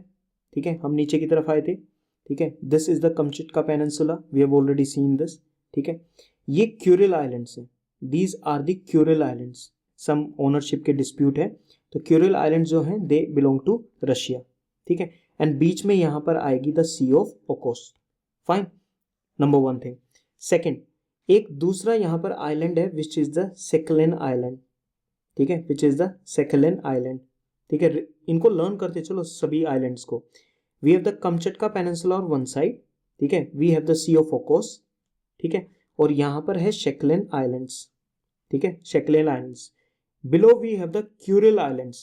Speaker 1: ठीक है, हम नीचे की तरफ आए थे, ठीक है। This is the Kamchatka peninsula, we have already seen this, ठीक है। ये क्यूरिल आइलैंड्स हैं, these are the Kuril islands, some ownership के डिस्प्यूट है, तो क्यूरिल आइलैंड जो हैं दे बिलोंग टू रशिया, ठीक है। एंड बीच में यहां पर आएगी the C of Okhotsk, fine, number one thing. Second, एक दूसरा यहां पर आइलैंड है which is the Sakhalin island, ठीक है, which is the Sakhalin island, ठीक है। इनको लर्न करते चलो सभी आइलैंड्स को। We have the Kamchatka peninsula on one side, ठीक है, we have the C of Okhotsk, ठीक है, और यहां पर है शेकलेन आइलैंड्स, ठीक है, शेकलेन islands. Below we have the Kuril Islands,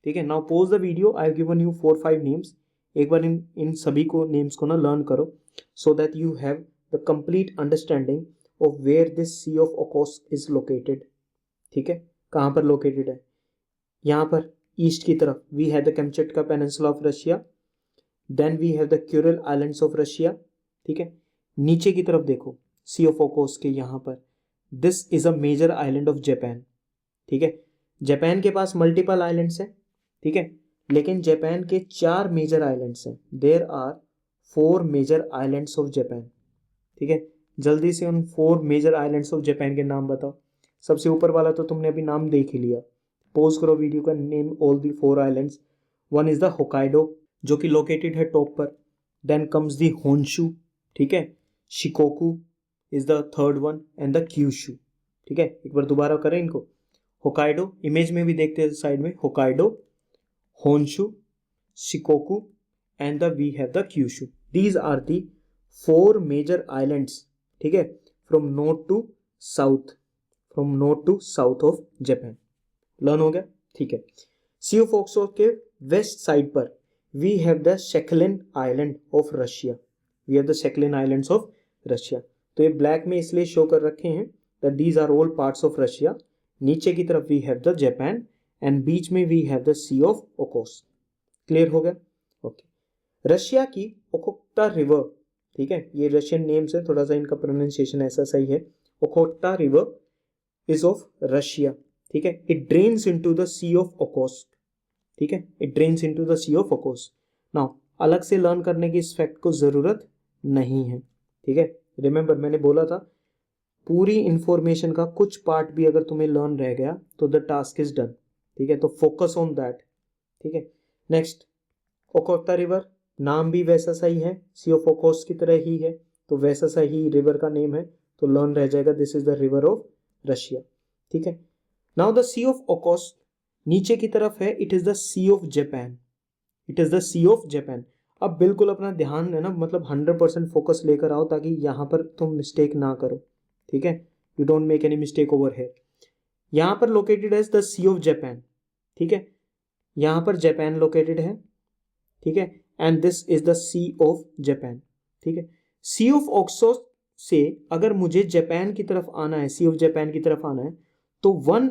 Speaker 1: ठीक है। Now pause the video, I have given you 4-5 names, एक बार इन सभी को नेम्स को ना लर्न करो, so that you have the complete understanding of where this Sea of Okhotsk is located, ठीक है, कहाँ पर लोकेटेड है। यहाँ पर ईस्ट की तरफ we have the Kamchatka Peninsula of Russia, then we have the Kuril Islands of Russia, ठीक है। नीचे की तरफ देखो Sea of Okhotsk के यहाँ पर this is a major island of Japan, ठीक है। जापान के पास मल्टीपल आइलैंड्स हैं, ठीक है, लेकिन जापान के 4 मेजर आइलैंड्स हैं, there are 4 major islands of Japan, ठीक है। जल्दी से उन 4 मेजर आइलैंड्स ऑफ जापान के नाम बताओ। सबसे ऊपर वाला तो तुमने अभी नाम देख ही लिया, पोज करो वीडियो का, name all the 4 islands. One is the Hokkaido जो कि लोकेटेड है टॉप पर, देन कम्स दी होन्शु, ठीक है, Shikoku is the third one, and the Kyushu, ठीक है। एक बार दोबारा करें इनको, होकाइडो, इमेज में भी देखते हैं साइड में, Hokkaido, Honshu, Shikoku and the we have the Kyushu, these are the 4 major islands, ठीक है, from north to south, from north to south of Japan. Learn हो गया, ठीक है। सी ऑफ ऑक्सफोर्ड के वेस्ट साइड पर we have the Sakhalin island of Russia, we have the Sakhalin islands of Russia. तो ये ब्लैक में इसलिए शो कर रखे हैं that these are all parts of Russia. नीचे की तरफ we have the Japan and बीच में we have the C of Okhotsk. Clear हो गया, ओके। रशिया की ओखोत्स्क रिवर, ठीक है, ये रशियन नेम्स है, थोड़ा सा इनका प्रोनाउंसिएशन ऐसा सही है। Okhotsk river is of Russia, ठीक है। It drains into the C of Okhotsk, ठीक है, it drains into the C of Okhotsk. Now अलग से लर्न करने की इस फैक्ट को जरूरत नहीं है, ठीक है। रिमेंबर मैंने बोला था पूरी इंफॉर्मेशन का कुछ पार्ट भी अगर तुम्हें लर्न रह गया तो द टास्क इज डन, ठीक है। तो फोकस ऑन दैट, ठीक है। नेक्स्ट, ओखोत्स्क रिवर, नाम भी वैसा सही है, सी ऑफ ओखोत्स्क की तरह ही है, तो वैसा सही रिवर का नेम है, तो लर्न रह जाएगा this is the river of Russia, ठीक है। Now the C of Okhotsk नीचे की तरफ है, it is the C of Japan, it is the C of Japan. अब बिल्कुल अपना ध्यान है ना, मतलब 100% फोकस लेकर आओ ताकि यहाँ पर तुम मिस्टेक ना करो, ठीक है। You don't make any mistake over here. यहाँ पर located as the C of Japan, ठीक है, यहाँ पर जापान लोकेटेड है, ठीक है, and this is the C of Japan, ठीक है। सी ऑफ ऑक्सफोर्ड से अगर मुझे जापान की तरफ आना है, सी ऑफ जापान की तरफ आना है, तो one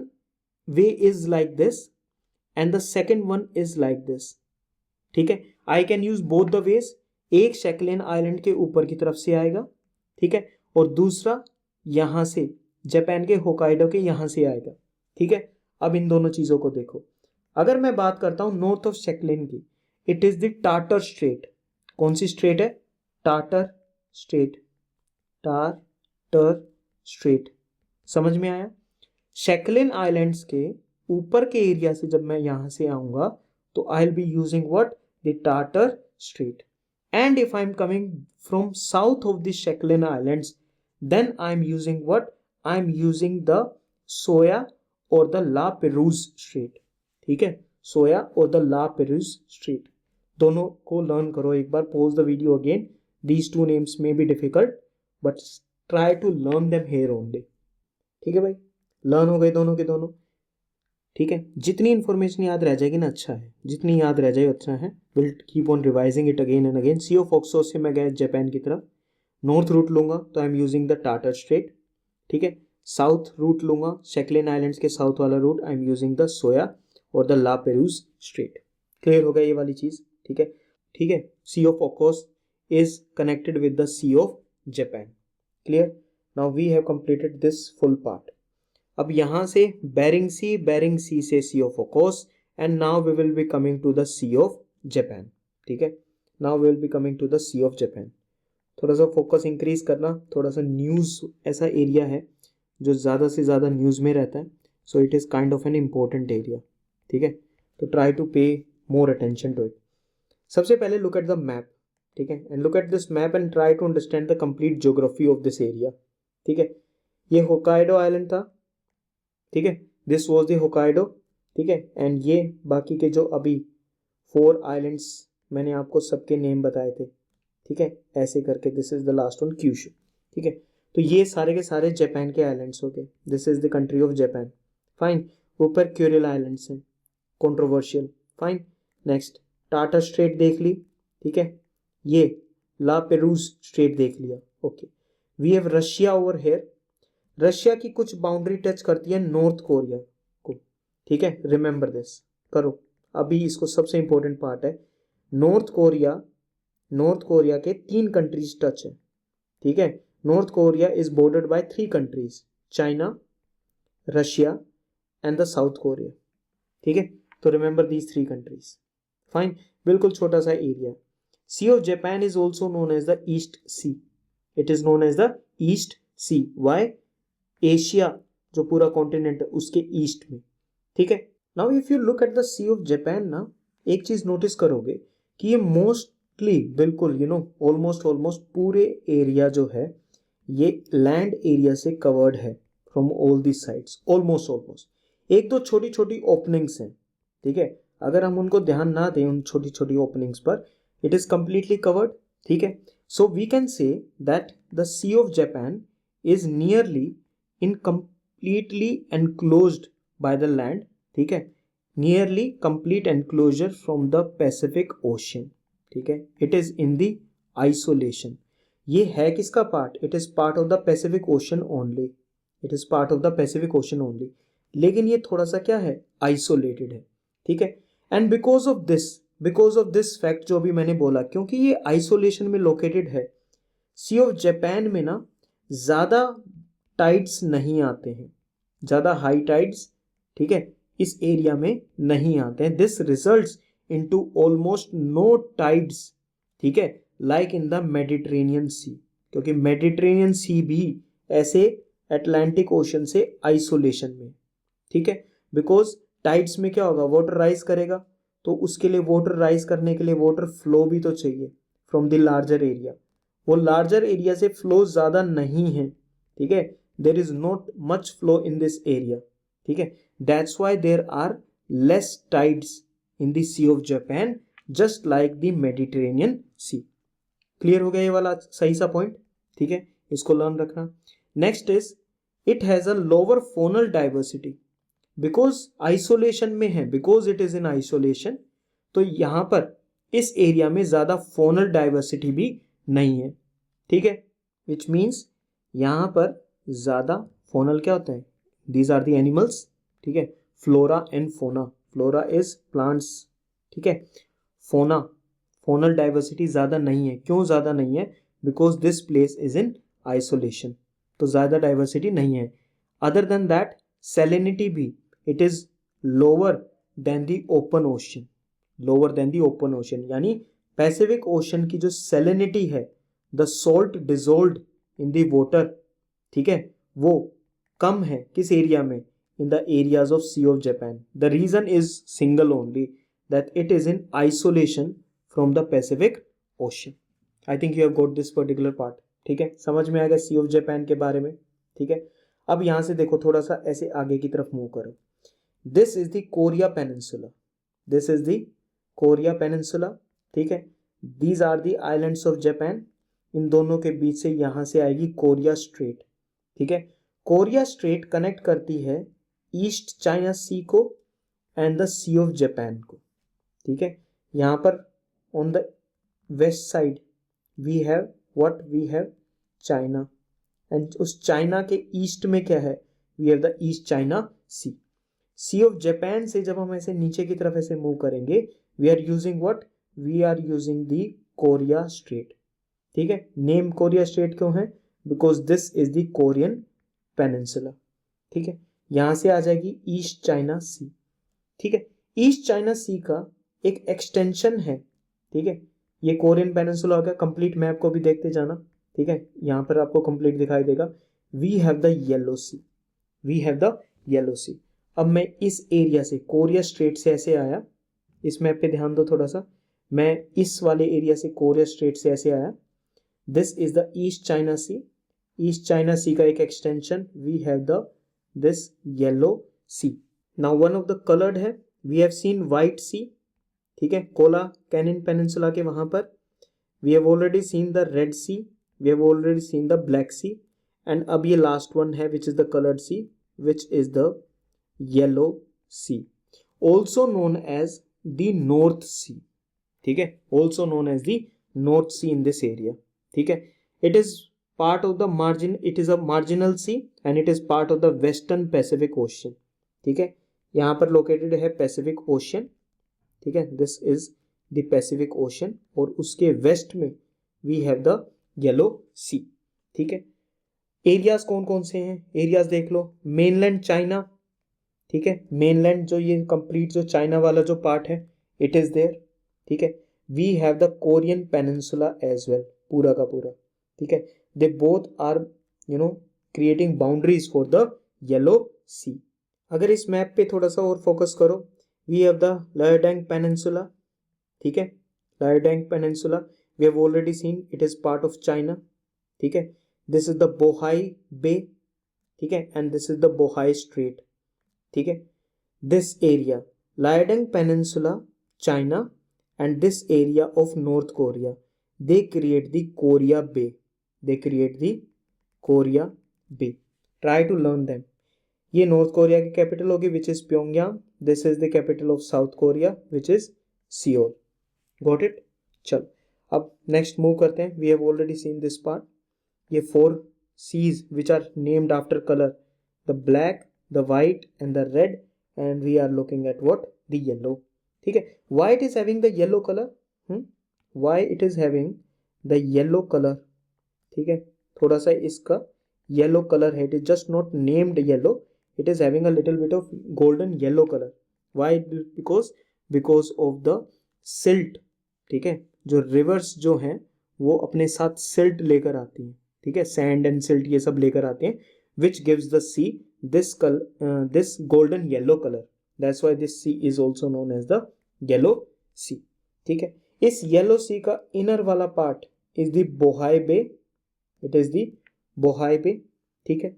Speaker 1: way is like this and the second one is like this, ठीक है। I can use both the ways, एक शेकलिन आइलैंड के ऊपर की तरफ से आएगा, ठीक है, और दूसरा यहां से जापान के होकाइडो के यहां से आएगा, ठीक है। अब इन दोनों चीजों को देखो, अगर मैं बात करता हूं नॉर्थ ऑफ शेकलिन की, it is the Tatar straight. कौन सी स्ट्रेट है? टाटर स्ट्रेट, टाटर स्ट्रेट, समझ में आया? शेकलिन आइलैंड्स के ऊपर के एरिया से जब मैं यहां से आऊंगा तो I will be using what, the Tatar strait. And if I am coming from south of the Sakhalin islands then I am using what? I am using the Soya और द ला पेरूज स्ट्रेट, ठीक है, सोया और the La Perouse straight. दोनों को learn करो एक बार, pause the video again, these two names may be difficult but try to learn them here only, ठीक है भाई। लर्न हो गए दोनों के दोनों, ठीक है। जितनी इंफॉर्मेशन याद रह जाएगी ना अच्छा है, जितनी याद रह जाए अच्छा है। Will keep on revising it again and again. Sea of Oxford से मैं गया जापान की तरफ, नॉर्थ रूट लूंगा तो I am using the Tatar strait, ठीक है। साउथ रूट लूंगा, शेकलिन आइलैंड्स के साउथ वाला route, I am using the Soya और the La Perouse strait. Clear हो गया ये वाली चीज, ठीक है, ठीक है। सी ऑफ ऑक्सफोर्ड is connected with the C of Japan. Clear, now we have completed this full part. अब यहां से बेरिंग सी से सी ऑफ ऑक्सफोर्ड, and now we will be coming to the C of Japan, ठीक है। Now we will be coming to the C of Japan. थोड़ा सा focus increase करना, थोड़ा सा न्यूज़ ऐसा एरिया है जो ज़्यादा से ज़्यादा न्यूज़ में रहता है, so it is kind of an important area, ठीक है। तो ट्राई टू पे मोर अटेंशन टू इट। सबसे पहले लुक एट द मैप, ठीक है, and look at this map and try to understand the complete geography of this area, ठीक है। ये होकाइडो आइलैंड था, ठीक है, दिस वॉज द होकाइडो, ठीक है, एंड ये बाकी के जो अभी 4 आइलैंड्स मैंने आपको सबके नेम बताए थे, ठीक है, ऐसे करके, this is the last one Kyushu, ठीक है। तो ये सारे के सारे जापान के आइलैंड्स हो गए, this is the country of Japan, fine. ऊपर क्यूरिल आइलैंड्स हैं, controversial, fine. Next Tata straight देख ली, ठीक है, ये ला पेरूज स्ट्रेट देख लिया, okay. We have Russia over here, Russia की कुछ बाउंड्री टच करती है नॉर्थ कोरिया को, ठीक है, रिमेंबर दिस करो। अभी इसको सबसे इंपॉर्टेंट पार्ट है, नॉर्थ कोरिया के 3 कंट्रीज टच है, ठीक है। North Korea is bordered by 3 countries, China, Russia and the South Korea, ठीक है। तो रिमेंबर दीज 3 कंट्रीज, फाइन। बिल्कुल छोटा सा area. Sea of Japan is also known as the East Sea, it is known as the East Sea, why? Asia जो पूरा continent है उसके ईस्ट में, ठीक है। Now if you look at the C of Japan ना, एक चीज नोटिस करोगे कि ये मोस्टली बिल्कुल ऑलमोस्ट पूरे एरिया जो है ये लैंड एरिया से कवर्ड है from all the sides, almost. एक दो छोटी छोटी ओपनिंग्स हैं, ठीक है, अगर हम उनको ध्यान ना दें उन छोटी छोटी ओपनिंग्स पर, इट इज कंप्लीटली कवर्ड, ठीक है। So we can say that the Sea of Japan is nearly incompletely enclosed by the land, ठीक है, nearly complete enclosure from the Pacific Ocean, ठीक है, it is in the isolation. ये है किसका part? It is part of the Pacific ocean only, it is part of the Pacific ocean only, लेकिन ये थोड़ा सा क्या है, आइसोलेटेड है, ठीक है. And because of this fact जो भी मैंने बोला, क्योंकि ये आइसोलेशन में लोकेटेड है, सी ऑफ जापान में ना ज़्यादा टाइड्स नहीं आते हैं, ज़्यादा हाई टाइड्स, ठीक है, इस एरिया में नहीं आते हैं. This results into almost no tides, ठीक है, like in the Mediterranean Sea, क्योंकि मेडिटेरेनियन सी भी ऐसे अटलांटिक ओशन से आइसोलेशन में, ठीक है. बिकॉज टाइड्स में क्या होगा, वाटर राइज करेगा, तो उसके लिए वाटर राइज करने के लिए वाटर फ्लो भी तो चाहिए फ्रॉम द लार्जर एरिया. वो लार्जर एरिया से फ्लो ज़्यादा नहीं है, ठीक है, there is not much flow in this area, ठीक है. That's why there are less tides in the C of Japan, just like the Mediterranean Sea. Clear हो गया ये वाला सही सा पॉइंट, ठीक है, इसको लर्न रखना. Next is it has a lower funnel diversity, because isolation में है, because it is in isolation, तो यहाँ पर इस एरिया में ज़्यादा फोनल डाइवर्सिटी भी नहीं है, ठीक है, विच मीन्स यहाँ पर ज़्यादा फोनल क्या होता है, दीज आर द एनिमल्स, ठीक है, flora and fauna. Flora is plants, ठीक है, फोना, फोनल डाइवर्सिटी ज़्यादा नहीं है. क्यों ज़्यादा नहीं है? Because this place is in isolation, तो ज़्यादा डाइवर्सिटी नहीं है. अदर देन दैट सैलिनिटी भी it is lower than the open ocean, lower than the open ocean, यानी पैसिफिक ओशन की जो सैलिनिटी है, the salt dissolved in the water, ठीक है, वो कम है किस एरिया में, in the areas of Sea of Japan. The reason is single only, that it is in isolation from the Pacific ocean. I think you have got this particular part, ठीक है, समझ में आ गया सी ऑफ जापान के बारे में, ठीक है. अब यहाँ से देखो, थोड़ा सा ऐसे आगे की तरफ मूव करो. This is the Korea peninsula, this is the Korea peninsula, ठीक है. These are the islands of Japan. इन दोनों के बीच से यहाँ से आएगी कोरिया स्ट्रेट, ठीक है. कोरिया स्ट्रेट कनेक्ट करती है ईस्ट चाइना सी को and the C of Japan को, ठीक है. यहाँ पर on the west side we have what, we have China, and उस चाइना के ईस्ट में क्या है, we have the East China Sea. Sea of Japan से जब हम ऐसे नीचे की तरफ ऐसे मूव करेंगे, we are using what, we are using the Korea Strait, ठीक है. नेम कोरिया स्ट्रेट क्यों है? Because this is the Korean peninsula, ठीक है. यहाँ से आ जाएगी ईस्ट चाइना सी, ठीक है. ईस्ट चाइना सी का एक एक्सटेंशन है, ठीक है. ये कोरियन पेनिनसुला हो गया. कंप्लीट मैप को भी देखते जाना, ठीक है, यहाँ पर आपको कंप्लीट दिखाई देगा. We have the yellow sea, we have the yellow sea. अब मैं इस एरिया से कोरिया स्ट्रेट से ऐसे आया, इस मैप पे ध्यान दो थोड़ा सा, मैं इस वाले एरिया से कोरिया स्ट्रेट से ऐसे आया. This is the East China sea, East China sea का एक extension, we have the this yellow sea. Now one of the coloured है, वी हैव सीन वाइट सी, ठीक है, कोला कैनिन पेनिनसुला के वहां पर. We have already seen the red sea, we have already seen the black sea, and अब ये last one है which is the coloured sea, which is the yellow C, also known as the north सी, ठीक है, also known as the north sea in this area, ठीक है. It is part of the margin, it is a marginal sea and it is part of the western Pacific ocean, ठीक है. यहाँ पर located है Pacific ocean, ठीक है, this is the Pacific ocean, और उसके वेस्ट में वी हैव द येलो सी, ठीक है. एरियाज कौन कौन से हैं, एरियाज देख लो. मेनलैंड चाइना, ठीक है, मेनलैंड जो ये कंप्लीट जो चाइना वाला जो पार्ट है, इट इज देयर, ठीक है. We have the Korean peninsula as well, पूरा का पूरा, ठीक है. They both are creating boundaries for the yellow sea. अगर इस मैप पे थोड़ा सा और फोकस करो, we have the Liaodong peninsula, ठीक है, Liaodong peninsula we have already seen, it is part of China, ठीक है. This is the Bohai bay, ठीक है, and this is the Bohai strait, ठीक है. This area Liaodong peninsula China and this area of North Korea, they create the Korea Bay. They create the Korea Bay. Try to learn them. ये North Korea की capital होगी which is Pyongyang. This is the capital of South Korea which is Seoul. Got it. चल अब next move करते हैं. We have already seen this part. ये 4 seas which are named after color, the black, the white and the red, and we are looking at what? The yellow. ठीक है. Why it is having the yellow color? Why it is having the yellow color? ठीक है. थोड़ा सा इसका yellow color है. It is just not named yellow. It is having a little bit of golden yellow color. Why? Because of the silt. ठीक है. जो rivers जो हैं वो अपने साथ silt लेकर आती हैं. ठीक है. सैंड एंड सिल्ट ये सब लेकर आते हैं which gives the sea this golden yellow colour. That's why this sea is also known as the yellow सी. ठीक है. इस येलो सी का इनर वाला part is the Bohai bay. It is the Bohai bay. ठीक है.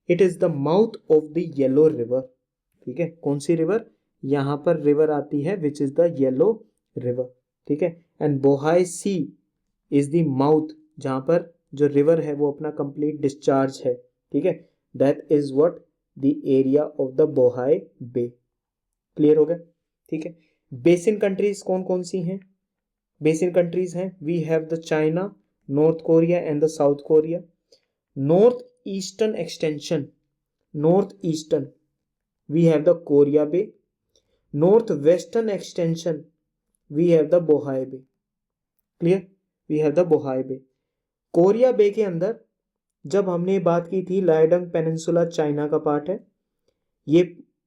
Speaker 1: It is the mouth of the yellow river. ठीक है. कौन सी रिवर? यहाँ पर रिवर आती है which is the yellow river. ठीक है. And Bohai C is the mouth जहाँ पर जो रिवर है वो अपना कंप्लीट डिस्चार्ज है. ठीक है. That is what the area of the Bohai bay. Clear हो गया. ठीक है. बेसिन कंट्रीज कौन कौन सी हैं? बेसिन कंट्रीज हैं we have the China, North Korea and the South Korea. North eastern extension, north eastern we have the Korea bay. North western extension we have the Bohai bay. Clear. We have the Bohai bay. Korea bay के अंदर जब हमने बात की थी Liaodong peninsula China का part है. ये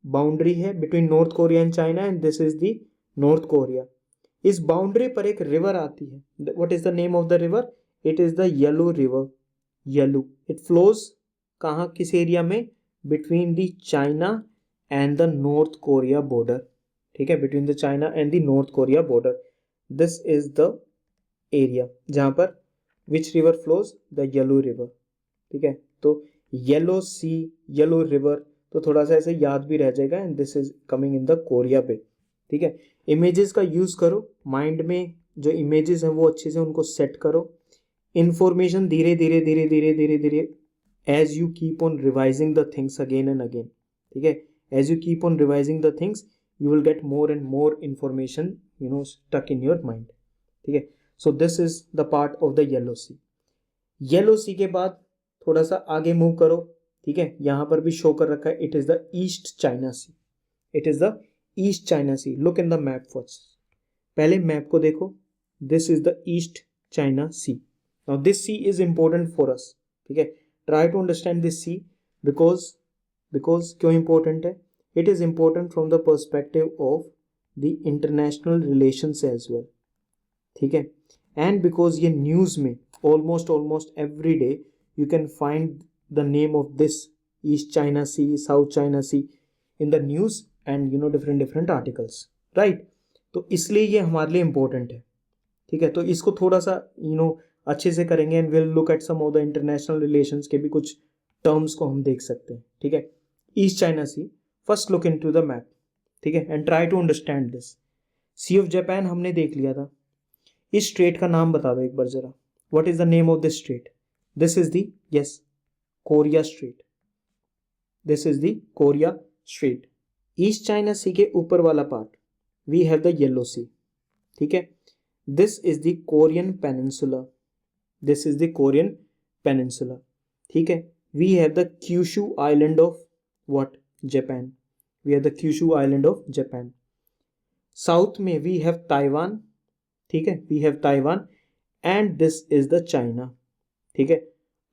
Speaker 1: बाउंड्री है between North Korea and China and this is the North Korea. इस बाउंड्री पर एक रिवर आती है. What is the name of the river? It is the yellow river. Yellow. It flows कहाँ किस एरिया में? Between the China and the North Korea border. ठीक है. Between the China and the North Korea border. This is the area जहाँ पर which river flows? The yellow river. ठीक है. तो येलो सी, येलो रिवर, तो थोड़ा सा ऐसे याद भी रह जाएगा. And this is coming in the Korea bay. ठीक है. इमेजेस का यूज करो. माइंड में जो इमेजेस हैं वो अच्छे से उनको सेट करो. इंफॉर्मेशन धीरे धीरे धीरे धीरे धीरे धीरे as you keep on revising the things again and again. ठीक है. As you keep on revising the things you will get more and more information stuck in your mind. ठीक है. So this is the part of the yellow sea. Yellow sea के बाद थोड़ा सा आगे move करो. ठीक है. यहां पर भी शो कर रखा है it is the East China Sea. It is the East China Sea. Look in the map first. पहले मैप को देखो. This is the East China Sea. Now this sea is important for us. ठीक है. Try to understand this sea because क्यों important है? It is important from the perspective of the international relations as well. ठीक है. And because ये news में almost every day you can find the name of this East China Sea, South China Sea in the news and different articles, right? तो इसलिए ये हमारे लिए important है. ठीक है. तो इसको थोड़ा सा अच्छे से करेंगे and we'll look at some of the international relations के भी कुछ terms को हम देख सकते हैं. ठीक है. East China Sea. First look into the map. ठीक है. And try to understand this. Sea of Japan हमने देख लिया था. इस स्ट्रेट का नाम बता दो एक बार जरा. What is the name of this strait? This is the yes Korea strait. This is the Korea strait. East China सी के ऊपर वाला part we have the yellow सी. ठीक है. This is the Korean peninsula. This is the Korean peninsula. ठीक है. We have the Kyushu island of what? Japan. We have the Kyushu island of Japan. South में we have Taiwan. ठीक है. We have Taiwan and this is the China. ठीक है.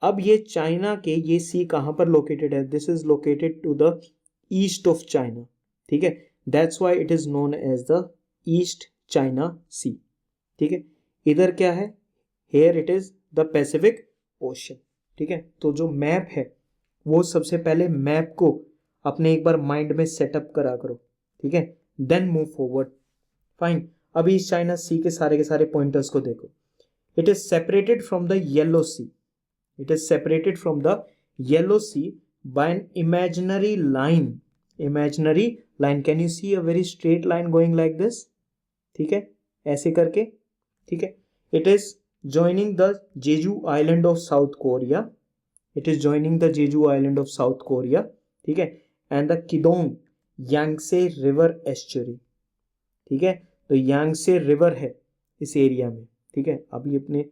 Speaker 1: अब ये China के ये सी कहाँ पर लोकेटेड है? This is located to the east of China. ठीक है. That's why it is known as the East China sea. ठीक है. इधर क्या है? Here it is the Pacific ocean. ठीक है. तो जो मैप है वो सबसे पहले मैप को अपने एक बार माइंड में सेटअप करा करो. ठीक है. Then move forward. फाइन. अभी इस चाइना सी के सारे पॉइंटर्स को देखो. It is separated from the yellow Sea. It is separated from the yellow Sea by an imaginary line. Imaginary line. Can you see a very straight line going like this? ठीक है. ऐसे करके. ठीक है. It is joining the Jeju island of South Korea. It is joining the Jeju island of South Korea. ठीक है, and the Kidong Yangtze River estuary. ठीक है, तो यांगसे रिवर है इस एरिया में. ठीक है, अभी अपने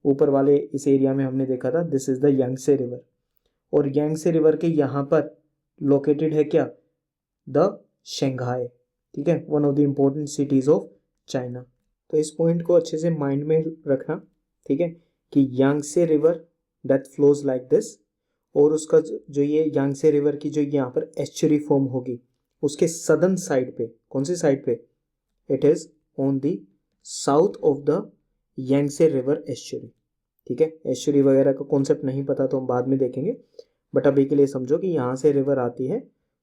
Speaker 1: ऊपर वाले इस एरिया में हमने देखा था, दिस इज द यांगसे रिवर. और यांगसे रिवर के यहाँ पर लोकेटेड है क्या, द शंघाई. ठीक है, one of the important cities of China. तो इस पॉइंट को अच्छे से माइंड में रखना. ठीक है, कि यांगसे river that flows like this, और उसका जो ये यांगसे रिवर की जो यहाँ पर एस्चुरी फॉर्म होगी उसके सदर्न साइड पे, कौन सी साइड पे, it is on the south of the यांगसे river estuary. ठीक है, एस्चुरी वगैरह का कॉन्सेप्ट नहीं पता तो हम बाद में देखेंगे, बट अभी के लिए समझो कि यहाँ से रिवर आती है,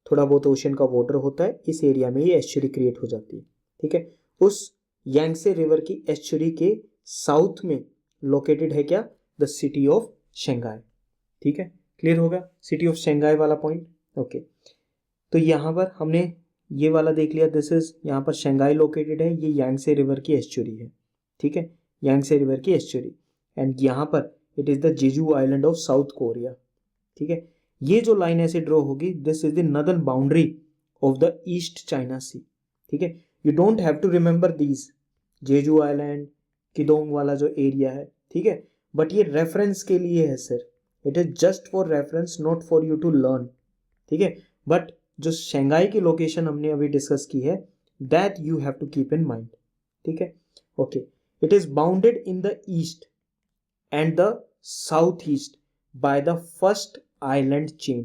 Speaker 1: थोड़ा बहुत ओशन का वाटर होता है, इस एरिया में ये एस्चुरी क्रिएट हो जाती है. ठीक है, उस यांगसे रिवर की एस्चुरी के साउथ में लोकेटेड है क्या, द सिटी ऑफ शंघाई. ठीक है, क्लियर होगा सिटी ऑफ शंघाई वाला पॉइंट. ओके, तो यहाँ पर हमने ये वाला देख लिया, दिस इज, यहाँ पर शंघाई लोकेटेड है, ये यांगसे रिवर की एस्चुरी है. ठीक है, यांगसे रिवर की एस्चुरी, एंड यहाँ पर it is the Jeju island of South Korea. ठीक है, ये जो लाइन ऐसे ड्रॉ होगी, this is the northern boundary of the East China sea. ठीक है, you don't have to remember these, Jeju island, Qidong वाला जो एरिया है. ठीक है, बट ये रेफरेंस के लिए है sir, it is just for reference, not for you to learn. ठीक है, बट जो शंघाई की लोकेशन हमने अभी डिस्कस की है, that you have to keep in mind. ठीक है, okay, it is bounded in the east and the south east by the first island chain.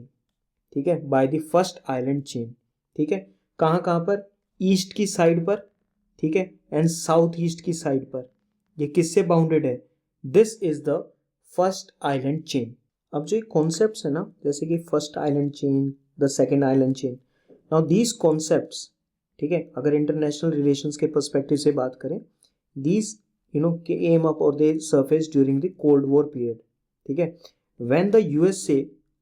Speaker 1: ठीक है, by the first island chain. ठीक है, कहाँ कहाँ पर, ईस्ट की साइड पर. ठीक है, एंड साउथ ईस्ट की साइड पर. ये किससे बाउंडेड है, this is the first island chain. अब जो कॉन्सेप्ट्स है ना, जैसे कि first island chain, the second island chain, now these concepts, ठीक है, अगर इंटरनेशनल रिलेशंस के पर्सपेक्टिव से बात करें, these came up or they surfaced during the Cold War period. ठीक है, when the USA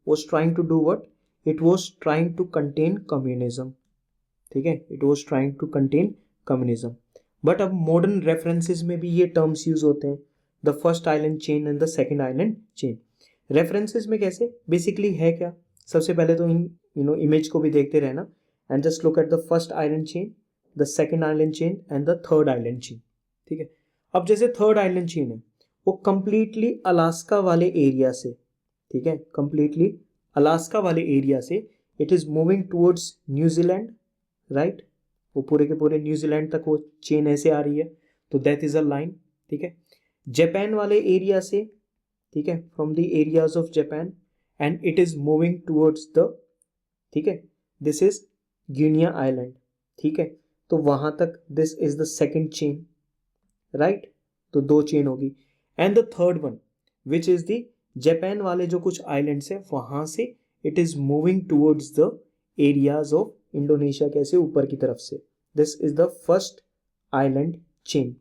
Speaker 1: was trying to do what, it was trying to contain communism. ठीक है, it was trying to contain communism. but अब modern references में भी ये terms use होते हैं, the first island chain and the second island chain. references में कैसे, basically है क्या, सबसे पहले तो image को भी देखते रहना, and just look at the first island chain, the second island chain and the third island chain. ठीक है, अब जैसे थर्ड आइलैंड चेन है, वो कंप्लीटली अलास्का वाले एरिया से, ठीक है, कंप्लीटली अलास्का वाले एरिया से it is moving towards New Zealand. Right, वो पूरे के पूरे न्यूजीलैंड तक वो चेन ऐसे आ रही है, तो दैट इज अ लाइन. ठीक है, जापान वाले एरिया से, ठीक है, from the areas of Japan, and it is moving towards the, ठीक है, दिस इज गिनिया आइलैंड. ठीक है, तो वहां तक this is the second chain. Right, तो दो चेन होगी. And the third one which is the Japan वाले जो कुछ आइलैंड्स है, वहां से it is moving towards the areas of Indonesia, कैसे, ऊपर की तरफ से. This is the first island chain.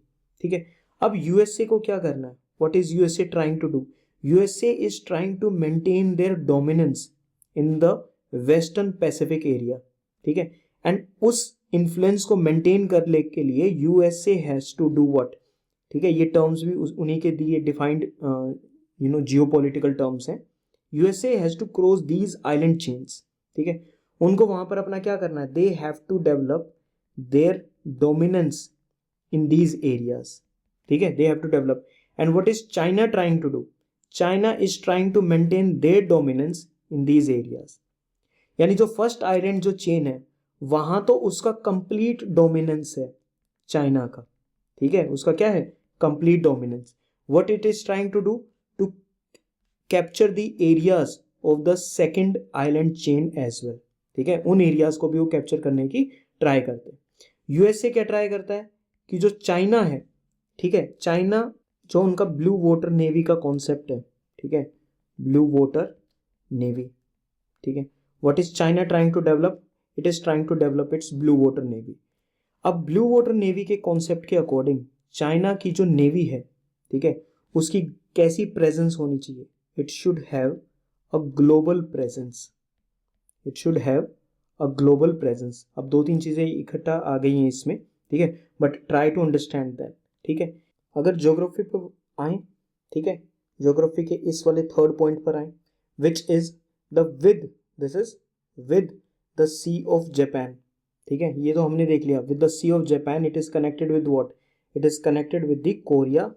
Speaker 1: ठीक है, अब यूएसए को क्या करना है, what is USA trying to do, USA is trying to maintain their dominance in the western Pacific area. ठीक है, एंड उस इन्फ्लुएंस को मेंटेन करने के लिए USA has to do what. ठीक है, ये टर्म्स भी उन्हीं के दिए डिफाइंड जियोपॉलिटिकल टर्म्स हैं. USA has to cross these island chains. ठीक है, उनको वहां पर अपना क्या करना है, they have to develop their dominance in these areas. ठीक है, they have to develop. And what is China trying to do, China is trying to maintain their dominance in these areas. यानी जो फर्स्ट आइलैंड जो chain है, वहां तो उसका complete dominance है चाइना का. ठीक है, उसका क्या है, complete dominance. What it is trying to do, to capture the areas of the second island chain as well. ठीक है, उन एरियाज को भी वो कैप्चर करने की ट्राई करते हैं. यूएसए क्या ट्राई करता है कि जो चाइना है, ठीक है, चाइना जो उनका ब्लू वाटर नेवी का कॉन्सेप्ट है, ठीक है, ब्लू वाटर नेवी. ठीक है, what is China trying to develop, it is trying to develop its blue water navy. अब ब्लू वाटर नेवी के कॉन्सेप्ट के अकॉर्डिंग चाइना की जो नेवी है, ठीक है, उसकी कैसी प्रेजेंस होनी चाहिए, it should have a global presence. It should have a global presence. अब दो तीन चीजें इकट्ठा आ गई हैं इसमें. ठीक है, but try to understand that. ठीक है, अगर ज्योग्राफी पर आए ठीक है, ज्योग्राफी के इस वाले थर्ड पॉइंट पर आए, which is the with, this is with the C of Japan. ठीक है, ये तो हमने देख लिया, with the C of Japan it is connected with what, it is connected with the Korea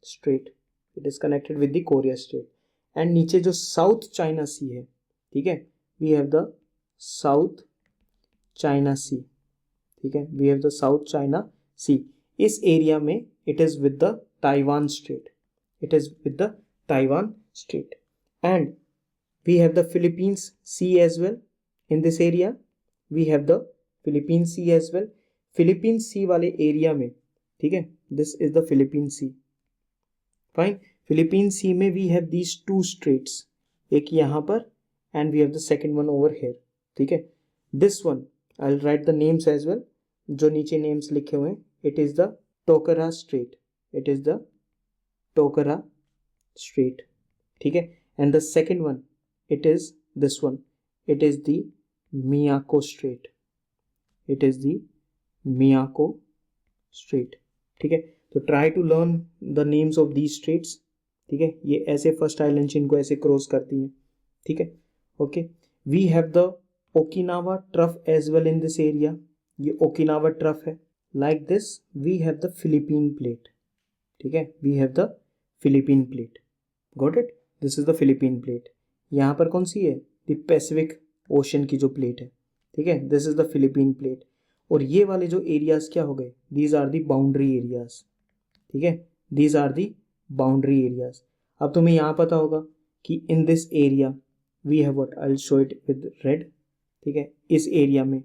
Speaker 1: strait, it is connected with the Korea strait. And नीचे जो South China sea है, ठीक है, we have the South China sea, ठीक है, we have the South China sea. इस area में it is with the Taiwan straight, it is with the Taiwan Strait, and we have the Philippines Sea as well in this area, we have the Philippine Sea as well, Philippine Sea वाले area में, ठीक है, this is the Philippine Sea, fine, Philippine Sea में we have these two straits, एक यहाँ पर and we have the second one over here, ठीक है, this one I'll write the names as well, जो नीचे names लिखे हुए हैं, it is the Tokara Strait, it is the Tokara Strait, ठीक है, and the second one it is this one, it is the Miyako Strait, it is the Miyako straight, ठीक है। तो try to learn the names of these straits, ठीक है, ये ऐसे first island इनको ऐसे क्रॉस करती हैं, ठीक है, okay. We have the Okinawa trough as well in this area, ये ओकिनावा ट्रफ है, like this we have the Philippine plate, ठीक है, we have the Philippine plate, got it, this is the Philippine plate. यहाँ पर कौन सी है, the Pacific Ocean की जो प्लेट है, ठीक है, this is the Philippine plate. और ये वाले जो एरियाज क्या हो गए, these are the boundary areas, ठीक है, these are the boundary areas. अब तुम्हें यहाँ पता होगा कि in this area we have what, I will show it with red, ठीक है, इस एरिया में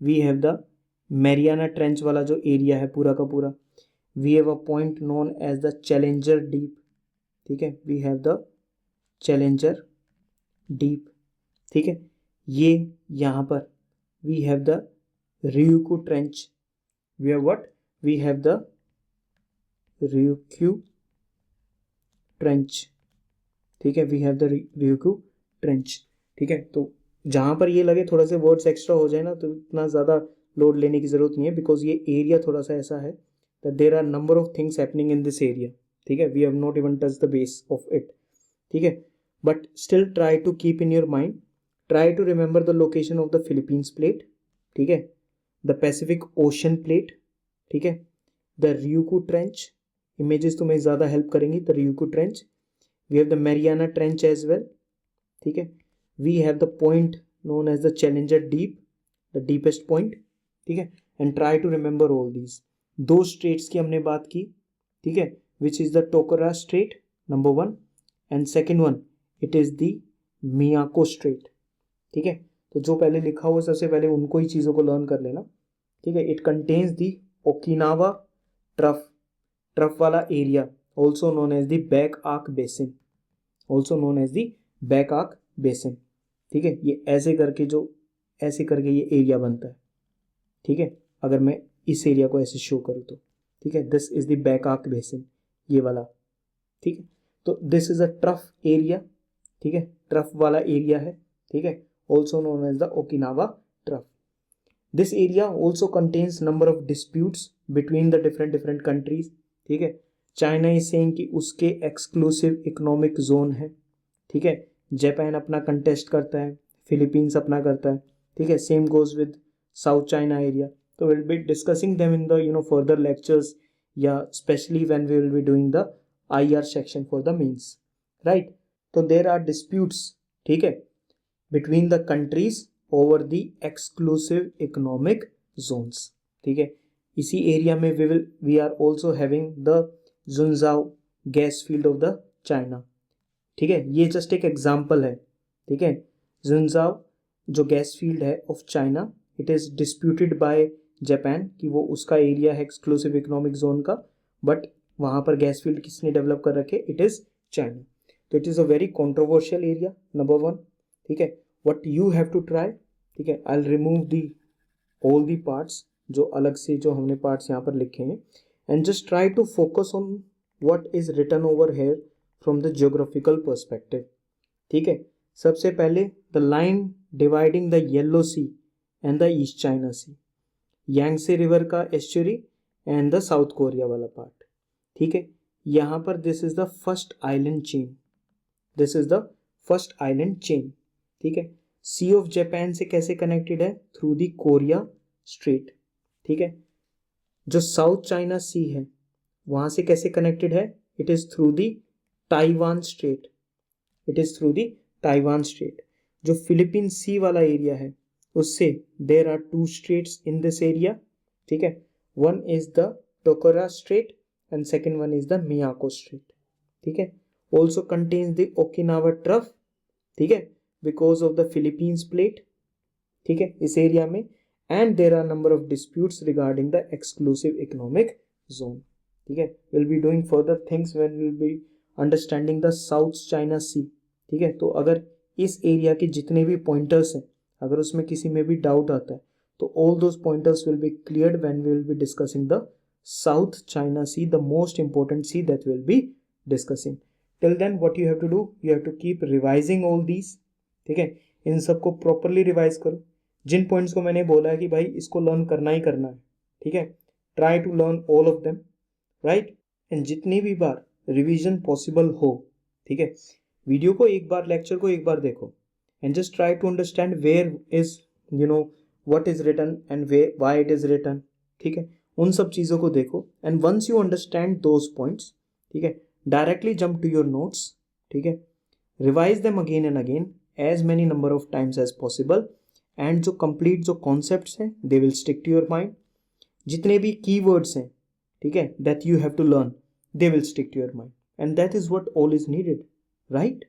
Speaker 1: we have the Mariana trench वाला जो एरिया है पूरा का पूरा, we have a point known as the Challenger Deep, ठीक है, we have the Challenger Deep, ठीक है, ये यहाँ पर we have the Ryukyu Trench, we have what, we have the Ryukyu Trench, ठीक है, we have the Ryukyu Trench, ठीक है। तो जहाँ पर ये लगे थोड़ा से वर्ड्स एक्स्ट्रा हो जाए ना, तो इतना ज़्यादा लोड लेने की ज़रूरत नहीं है, बिकॉज ये एरिया थोड़ा सा ऐसा है that there are number of things happening in this area, ठीक है, we have not even touched the base of it, ठीक है, but still try to keep in your mind, try to remember the location of the Philippines plate, ठीक है, the Pacific Ocean plate, ठीक है, the Ryukyu Trench, images तुम्हें ज़्यादा help करेंगी, the Ryukyu Trench, we have the Mariana Trench as well, ठीक है, we have the point known as the Challenger Deep, the deepest point, ठीक है, and try to remember all these। दो straits की हमने बात की, ठीक है, विच इज द टोकरा straight number one, and second one it is the Miyako straight, ठीक है। तो जो पहले लिखा हुआ सबसे पहले उनको ही चीज़ों को लर्न कर लेना, ठीक है। It contains the Okinawa trough, trough वाला area, also known as the back arc basin, also known as the back arc basin, ठीक है। ये ऐसे करके जो ऐसे करके ये एरिया बनता है, ठीक है, अगर मैं इस एरिया को ऐसे शो करूँ तो, ठीक है, this is the back arc basin, ये वाला, ठीक है। तो this is a trough area, ठीक है, ट्रफ वाला एरिया है, ठीक है, also known as the Okinawa trough. This area also contains number of disputes between the different countries, ठीक है। चाइना इज सेइंग कि उसके एक्सक्लूसिव इकोनॉमिक जोन है, ठीक है, जापान अपना कंटेस्ट करता है, फिलीपींस अपना करता है, ठीक है, same goes with south China area. So we'll be discussing them in the further lectures, yeah, especially when we will be doing the IR section for the mains, right? So there are disputes, ठीक है, between the countries over the exclusive economic zones, ठीक है। इसी area में we are also having the Zunzhou gas field of the China, ठीक है, ये just एक एग्जाम्पल है, ठीक है। Zunzhou जो गैस फील्ड है of China, it is disputed by Japan कि वो उसका एरिया है एक्सक्लूसिव इकोनॉमिक जोन का, बट वहाँ पर गैस फील्ड किसने डेवलप कर रखे, इट इज़ चाइना। तो it is a very controversial area number one, ठीक है। What you have to try, ठीक है, I will remove the all the parts जो अलग से जो हमने पार्ट्स यहाँ पर लिखे हैं, and just try to focus on what is written over here from the geographical perspective, ठीक है। सबसे पहले the line dividing the yellow sea and the East China sea, Yangtze river का estuary and the South Korea वाला part, ठीक है। यहाँ पर this is the first island chain, this is the first island chain, ठीक है। Sea of Japan से कैसे कनेक्टेड है? थ्रू द कोरिया स्ट्रेट, ठीक है। जो साउथ चाइना सी है वहां से कैसे कनेक्टेड है? It is through the Taiwan strait, it is through the Taiwan strait. जो फिलीपीन सी वाला एरिया है उससे there are two straits in this area, ठीक है। One is the Tokara strait and second one is the Miyako straight, ठीक है। Also contains the Okinawa trough, ठीक है, because of the Philippines plate, ठीक है, इस एरिया में। And there are number of disputes regarding the exclusive economic zone, ठीक है। Will be doing further things when will be understanding the South China sea, ठीक है। तो अगर इस एरिया के जितने भी पॉइंटर्स हैं, अगर उसमें किसी में भी डाउट आता है तो all those pointers will be cleared when we will be discussing the South China Sea, the most important sea that will be discussing. Till then what you have to do, you have to keep revising all these, ठीक है। इन सबको properly revise करो। जिन points को मैंने बोला है कि भाई इसको लर्न करना ही करना है, ठीक है, try to learn all of them, right. And जितनी भी बार रिवीजन पॉसिबल हो, ठीक है, वीडियो को एक बार, लेक्चर को एक बार देखो and just try to understand where is what is written and way why it is written, ठीक है। उन सब चीज़ों को देखो and once you understand those points, ठीक है, directly jump to your notes, ठीक है, revise them again and again as many number of times as possible. And जो कंप्लीट जो कॉन्सेप्ट्स हैं they will stick to your mind. जितने भी keywords हैं, ठीक है, that you have to learn, they will stick to your mind, and that is what all is needed, right?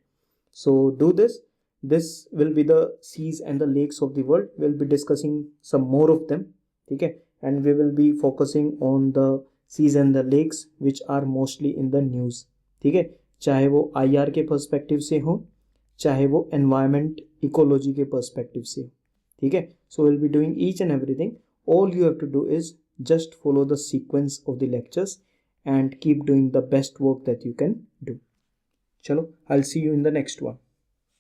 Speaker 1: So do this. This will be the seas and the lakes of the world. We'll be discussing some more of them, okay, and we will be focusing on the seas and the lakes which are mostly in the news, ठीक है, चाहे वो IR के perspective से हो, चाहे वो environment ecology के पर्सपेक्टिव से हो, ठीक है। So we'll be doing each and everything. All you have to do is just follow the sequence of the lectures and keep doing the best work that you can do. Chalo, I'll see you in the next one.